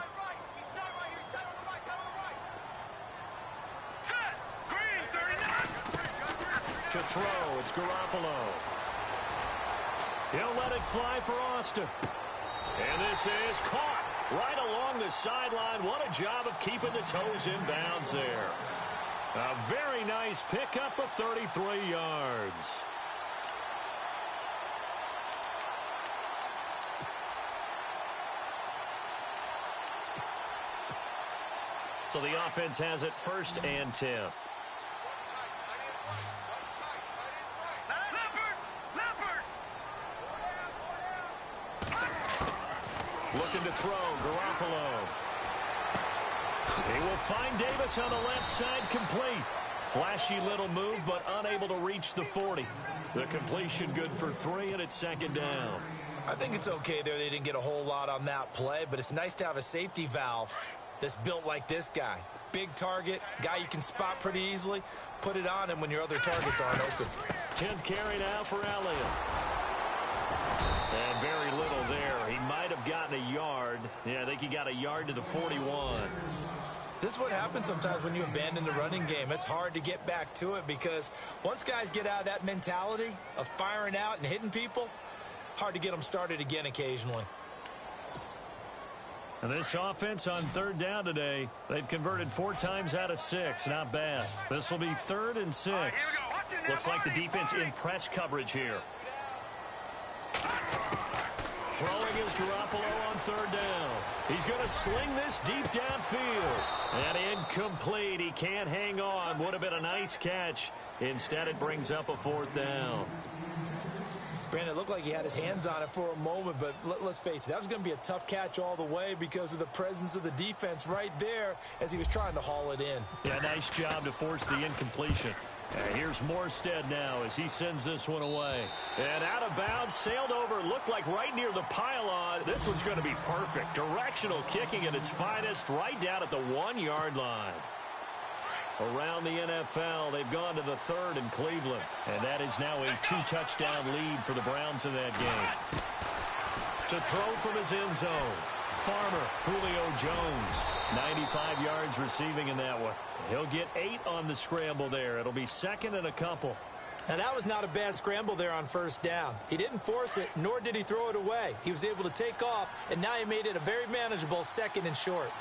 To throw, it's Garoppolo. He'll let it fly for Austin. And this is caught right along the sideline. What a job of keeping the toes in bounds there. A very nice pickup of 33 yards. So the offense has it 1st and 10. Looking to throw, Garoppolo. He will find Davis on the left side, complete. Flashy little move, but unable to reach the 40. The completion good for 3, and it's 2nd down. I think it's okay there. They didn't get a whole lot on that play, but it's nice to have a safety valve that's built like this guy. Big target, guy you can spot pretty easily. Put it on him when your other targets aren't open. 10th carry now for Elliott. And very little there. He might have gotten a yard. Yeah, I think he got a yard to the 41. This is what happens sometimes when you abandon the running game. It's hard to get back to it because once guys get out of that mentality of firing out and hitting people, hard to get them started again occasionally. And this offense on 3rd down today, they've converted 4 times out of 6. Not bad. This will be 3rd and 6. Looks like the defense in press coverage here. Throwing is Garoppolo on 3rd down. He's going to sling this deep downfield. And incomplete. He can't hang on. Would have been a nice catch. Instead, it brings up a fourth down. Brandon, it looked like he had his hands on it for a moment, but let's face it, that was going to be a tough catch all the way because of the presence of the defense right there as he was trying to haul it in. Yeah, nice job to force the incompletion. Here's Morstead now as he sends this one away. And out of bounds, sailed over, looked like right near the pylon. This one's going to be perfect. Directional kicking at its finest, right down at the 1-yard line. Around the NFL, they've gone to the 3rd in Cleveland. And that is now a 2-touchdown lead for the Browns in that game. To throw from his end zone, Farmer, Julio Jones, 95 yards receiving in that one. He'll get 8 on the scramble there. It'll be 2nd and a couple. Now, that was not a bad scramble there on 1st down. He didn't force it, nor did he throw it away. He was able to take off, and now he made it a very manageable 2nd and short.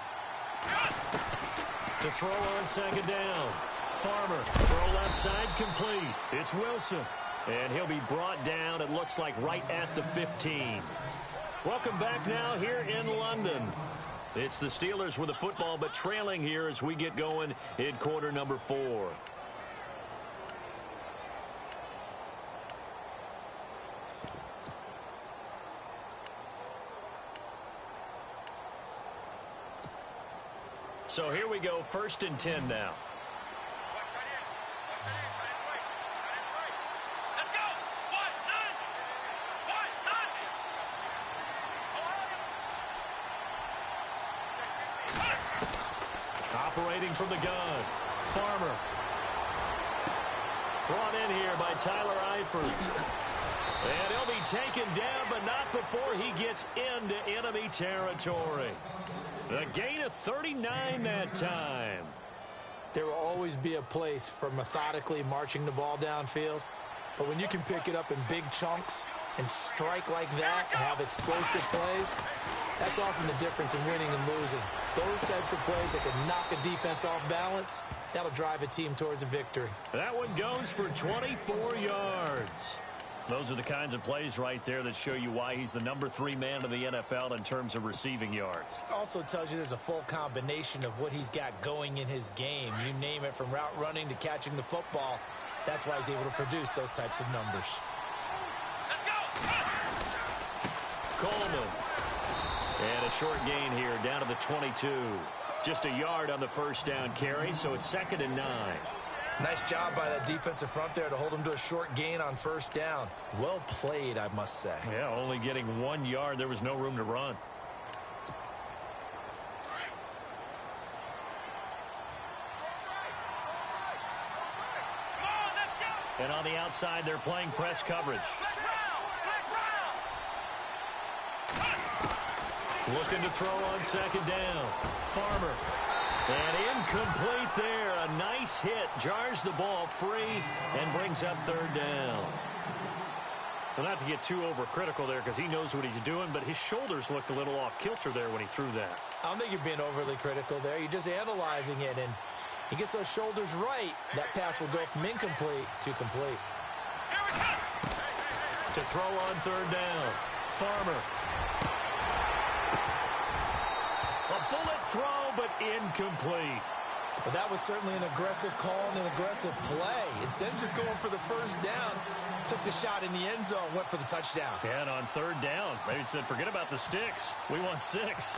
To throw on 2nd down, Farmer, throw left side complete. It's Wilson, and he'll be brought down, it looks like, right at the 15. Welcome back now here in London. It's the Steelers with the football, but trailing here as we get going in quarter number 4. So here we go, 1st and 10 now. Operating from the gun, Farmer. Brought in here by Tyler Eifert. And he'll be taken down, but not before he gets into enemy territory. A gain of 39 that time. There will always be a place for methodically marching the ball downfield. But when you can pick it up in big chunks and strike like that and have explosive plays, that's often the difference in winning and losing. Those types of plays that can knock a defense off balance, that'll drive a team towards a victory. That one goes for 24 yards. Those are the kinds of plays right there that show you why he's the number 3 man in the NFL in terms of receiving yards. Also tells you there's a full combination of what he's got going in his game. You name it, from route running to catching the football. That's why he's able to produce those types of numbers. Coleman. And a short gain here down to the 22. Just a yard on the 1st down carry, so it's 2nd and 9. Nice job by that defensive front there to hold him to a short gain on 1st down. Well played, I must say. Yeah, only getting 1 yard. There was no room to run. And on the outside, they're playing press coverage. Looking to throw on 2nd down. Farmer. And incomplete there. A nice hit. Jars the ball free and brings up 3rd down. Well, not to get too overcritical there because he knows what he's doing, but his shoulders looked a little off kilter there when he threw that. I don't think you're being overly critical there. You're just analyzing it, and he gets those shoulders right. That pass will go from incomplete to complete. To throw on 3rd down. Farmer. A bullet throw, but incomplete. But that was certainly an aggressive call and an aggressive play. Instead of just going for the 1st down, took the shot in the end zone, went for the touchdown. Yeah, and on 3rd down, maybe it said, forget about the sticks. We want 6.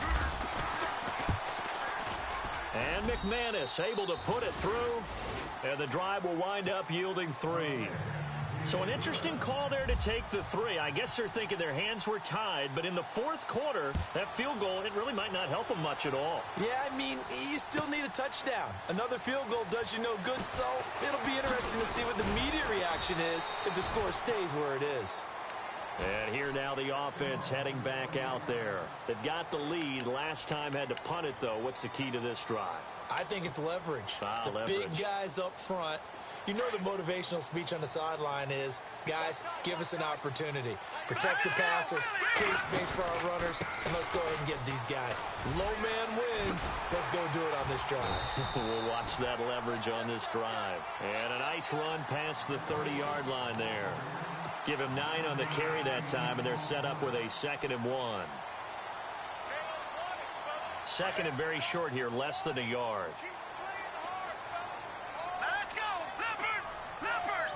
And McManus able to put it through. And the drive will wind up yielding 3. So an interesting call there to take the 3. I guess they're thinking their hands were tied, but in the 4th quarter, that field goal, it really might not help them much at all. Yeah, I mean, you still need a touchdown. Another field goal does you no good, so it'll be interesting to see what the immediate reaction is if the score stays where it is. And here now the offense heading back out there. They've got the lead. Last time had to punt it, though. What's the key to this drive? I think it's leverage. Leverage. Big guys up front. You know the motivational speech on the sideline is, guys, give us an opportunity. Protect the passer, create space for our runners, and let's go ahead and get these guys. Low man wins. Let's go do it on this drive. We'll watch that leverage on this drive. And a nice run past the 30-yard line there. Give him 9 on the carry that time, and they're set up with a 2nd and 1. second and very short here, less than a yard. Let's go, Leopard! Leopard!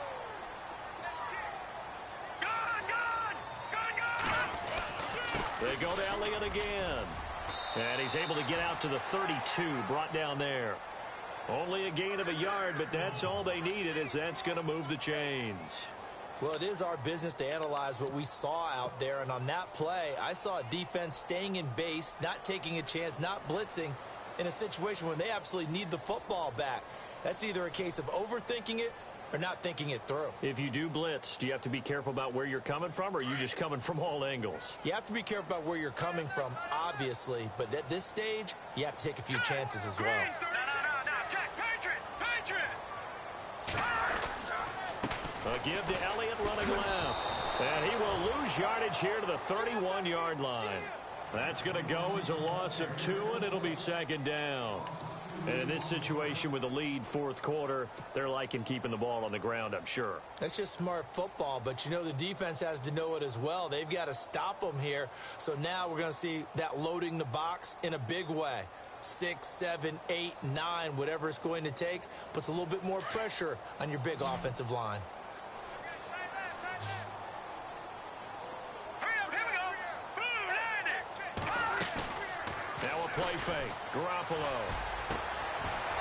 Gun! They go to Elliott again. And he's able to get out to the 32, brought down there. Only a gain of a yard, but that's all they needed, as that's going to move the chains. Well, it is our business to analyze what we saw out there, and on that play, I saw a defense staying in base, not taking a chance, not blitzing, in a situation when they absolutely need the football back. That's either a case of overthinking it or not thinking it through. If you do blitz, do you have to be careful about where you're coming from, or are you just coming from all angles? You have to be careful about where you're coming from, obviously, but at this stage, you have to take a few chances as well. No, Jack, Patriot! A give to Elliott running left. And he will lose yardage here to the 31-yard line. That's going to go as a loss of 2, and it'll be second down. And in this situation with the lead fourth quarter, they're liking keeping the ball on the ground, I'm sure. That's just smart football, but you know the defense has to know it as well. They've got to stop them here. So now we're going to see that loading the box in a big way. 6, 7, 8, 9, whatever it's going to take, puts a little bit more pressure on your big offensive line. Now a play fake. Garoppolo.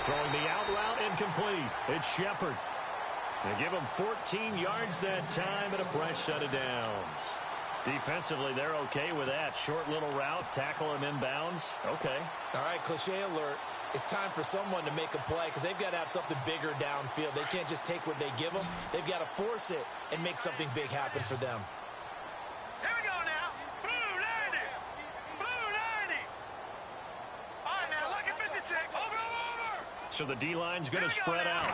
Throwing the out route incomplete. It's Shepard. They give him 14 yards that time and a fresh set of downs. Defensively, they're okay with that. Short little route, tackle him inbounds. Okay. All right, cliche alert. It's time for someone to make a play because they've got to have something bigger downfield. They can't just take what they give them. They've got to force it and make something big happen for them. Here we go now. Blue 90. Blue 90. All right, now, look at 56. Over. So the D-line's going to spread out.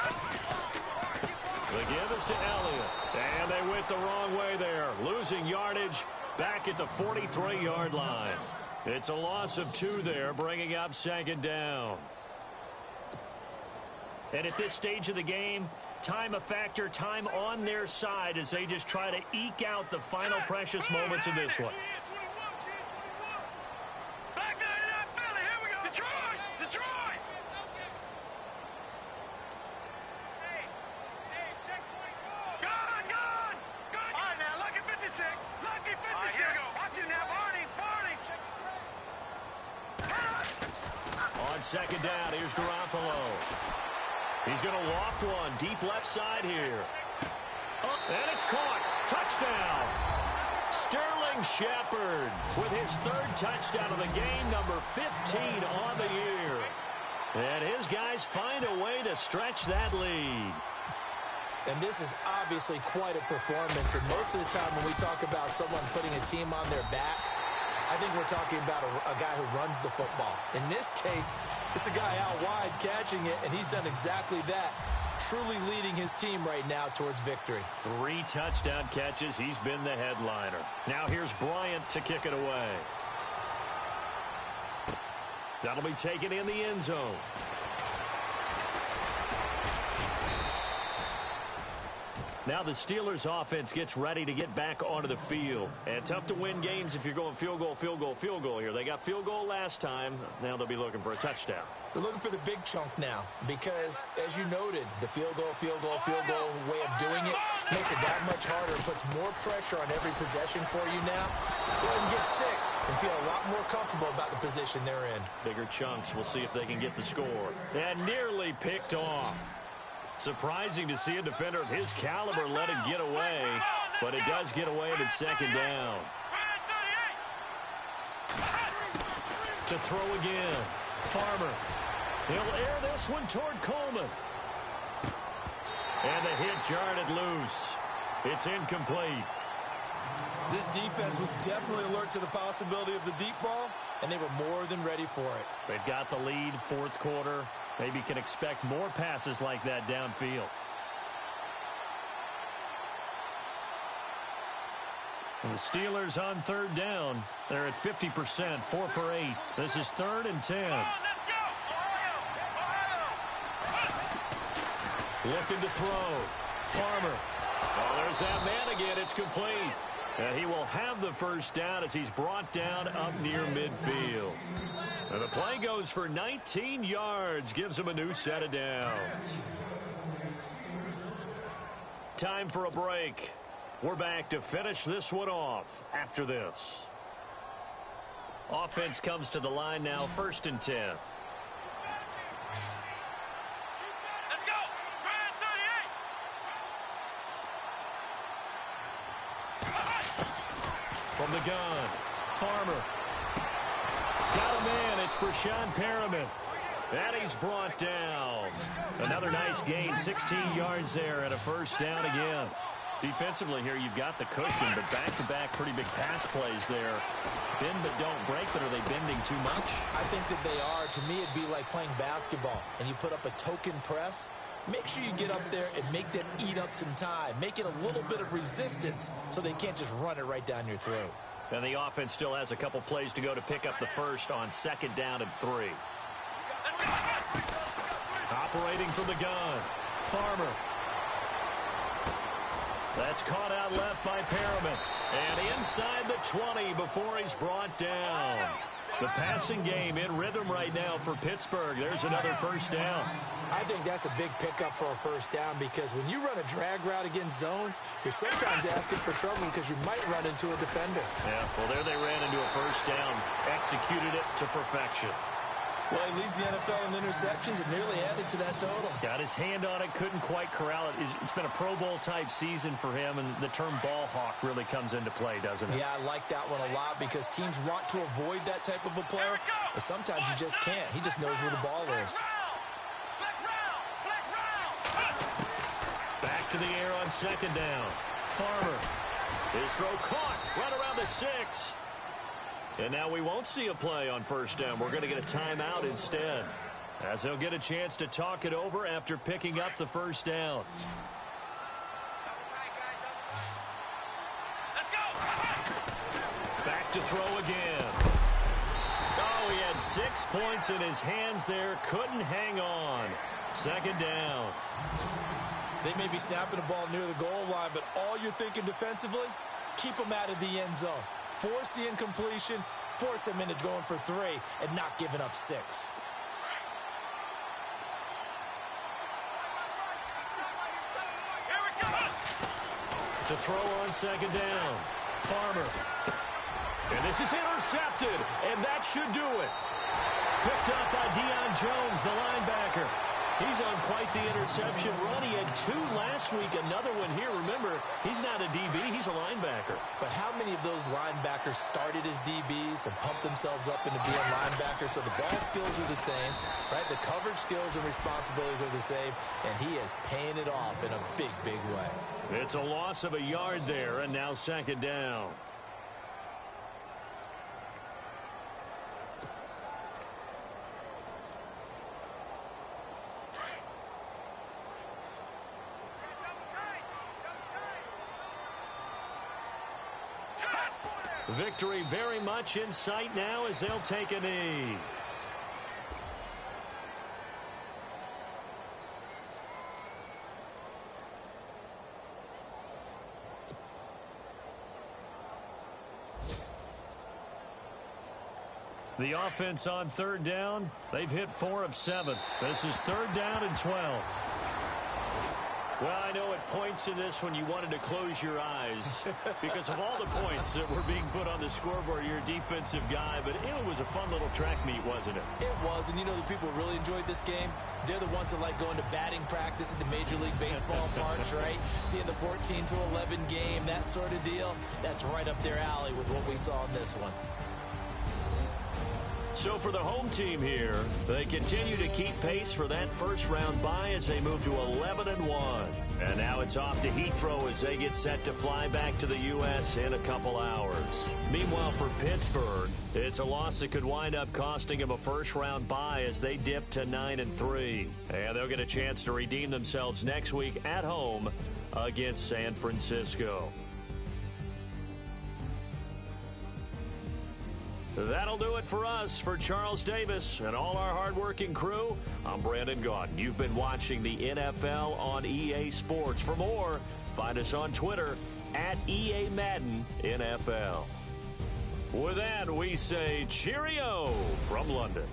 The give is to Elliott. And they went the wrong way there. Losing yardage back at the 43-yard line. It's a loss of 2 there, bringing up second down. And at this stage of the game, time a factor, time on their side as they just try to eke out the final precious moments of this one. Back 99 Philly. Here we go. Detroit. Gun. All right, now, look at 56. Lucky 56. All right, here we go. Watch it now, Barney. On second down, here's Garoppolo. He's going to loft one deep left side here. And it's caught. Touchdown. Sterling Shepard with his 3rd touchdown of the game, number 15 on the year. And his guys find a way to stretch that lead. And this is obviously quite a performance. And most of the time when we talk about someone putting a team on their back, I think we're talking about a guy who runs the football. In this case, it's a guy out wide catching it, and he's done exactly that, truly leading his team right now towards victory. 3 touchdown catches. He's been the headliner. Now here's Bryant to kick it away. That'll be taken in the end zone. Now the Steelers offense gets ready to get back onto the field. And tough to win games if you're going field goal here. They got field goal last time. Now they'll be looking for a touchdown. They're looking for the big chunk now because, as you noted, the field goal way of doing it makes it that much harder and puts more pressure on every possession for you now. Go ahead and get 6 and feel a lot more comfortable about the position they're in. Bigger chunks. We'll see if they can get the score. And nearly picked off. Surprising to see a defender of his caliber let it get away, but it does get away and it's second down. To throw again. Farmer. He'll air this one toward Coleman. And the hit jarred it loose. It's incomplete. This defense was definitely alert to the possibility of the deep ball, and they were more than ready for it. They've got the lead, fourth quarter. Maybe can expect more passes like that downfield. And the Steelers on 3rd down. They're at 50%, 4 for 8. This is 3rd and 10. Looking to throw. Farmer. Oh, there's that man again. It's complete. And he will have the first down as he's brought down up near midfield. And The play goes for 19 yards, gives him a new set of downs. Time for a break. We're back to finish this one off after this. Offense comes to the line now, 1st and 10. Let's go. Grand 38. From the gun, Farmer. Got a man, it's Brashad Perriman. And he's brought down. Another nice gain, 16 yards there and a 1st down again. Defensively here, you've got the cushion, but back-to-back pretty big pass plays there. Bend but don't break, but are they bending too much? I think that they are. To me, it'd be like playing basketball, and you put up a token press. Make sure you get up there and make them eat up some time. Make it a little bit of resistance so they can't just run it right down your throat. And the offense still has a couple plays to go to pick up the 1st on 2nd down and 3. Operating from the gun, Farmer. That's caught out left by Perriman. And inside the 20 before he's brought down. The passing game in rhythm right now for Pittsburgh. There's another 1st down. I think that's a big pickup for a 1st down because when you run a drag route against zone, you're sometimes asking for trouble because you might run into a defender. Yeah, well, there they ran into a 1st down. Executed it to perfection. Well, he leads the NFL in interceptions and nearly added to that total. Got his hand on it, couldn't quite corral it. It's been a Pro Bowl-type season for him, and the term ball hawk really comes into play, doesn't it? Yeah, I like that one a lot because teams want to avoid that type of a player, but sometimes you just can't. He just knows where the ball is. Back to the air on 2nd down. Farmer. His throw caught right around the 6. And now we won't see a play on 1st down. We're going to get a timeout instead, as they'll get a chance to talk it over after picking up the 1st down. Back to throw again. Oh, he had 6 points in his hands there. Couldn't hang on. 2nd down. They may be snapping the ball near the goal line, but all you're thinking defensively, keep them out of the end zone. Force the incompletion, force them into going for 3, and not giving up 6. To throw on 2nd down. Farmer. And this is intercepted, and that should do it. Picked up by Deion Jones, the linebacker. He's on quite the interception run. He had 2 last week, another one here. Remember, he's not a DB, he's a linebacker. But how many of those linebackers started as DBs and pumped themselves up into being linebackers? So the ball skills are the same, right? The coverage skills and responsibilities are the same, and he is paying it off in a big, big way. It's a loss of a yard there, and now 2nd down. Victory very much in sight now as they'll take a knee. The offense on 3rd down, they've hit 4 of 7. This is 3rd down and 12. Well, I know at points in this when you wanted to close your eyes because of all the points that were being put on the scoreboard. You're a defensive guy, but it was a fun little track meet, wasn't it? It was, and you know the people who really enjoyed this game? They're the ones that like going to batting practice at the Major League Baseball parks, right? Seeing the 14-11 game, that sort of deal. That's right up their alley with what we saw in this one. So for the home team here, they continue to keep pace for that 1st round bye as they move to 11-1. And now it's off to Heathrow as they get set to fly back to the U.S. in a couple hours. Meanwhile, for Pittsburgh, it's a loss that could wind up costing them a 1st round bye as they dip to 9-3. And they'll get a chance to redeem themselves next week at home against San Francisco. That'll do it for us. For Charles Davis and all our hardworking crew, I'm Brandon Gaudin. You've been watching the NFL on EA Sports. For more, find us on Twitter @EA Madden NFL. With that, we say cheerio from London.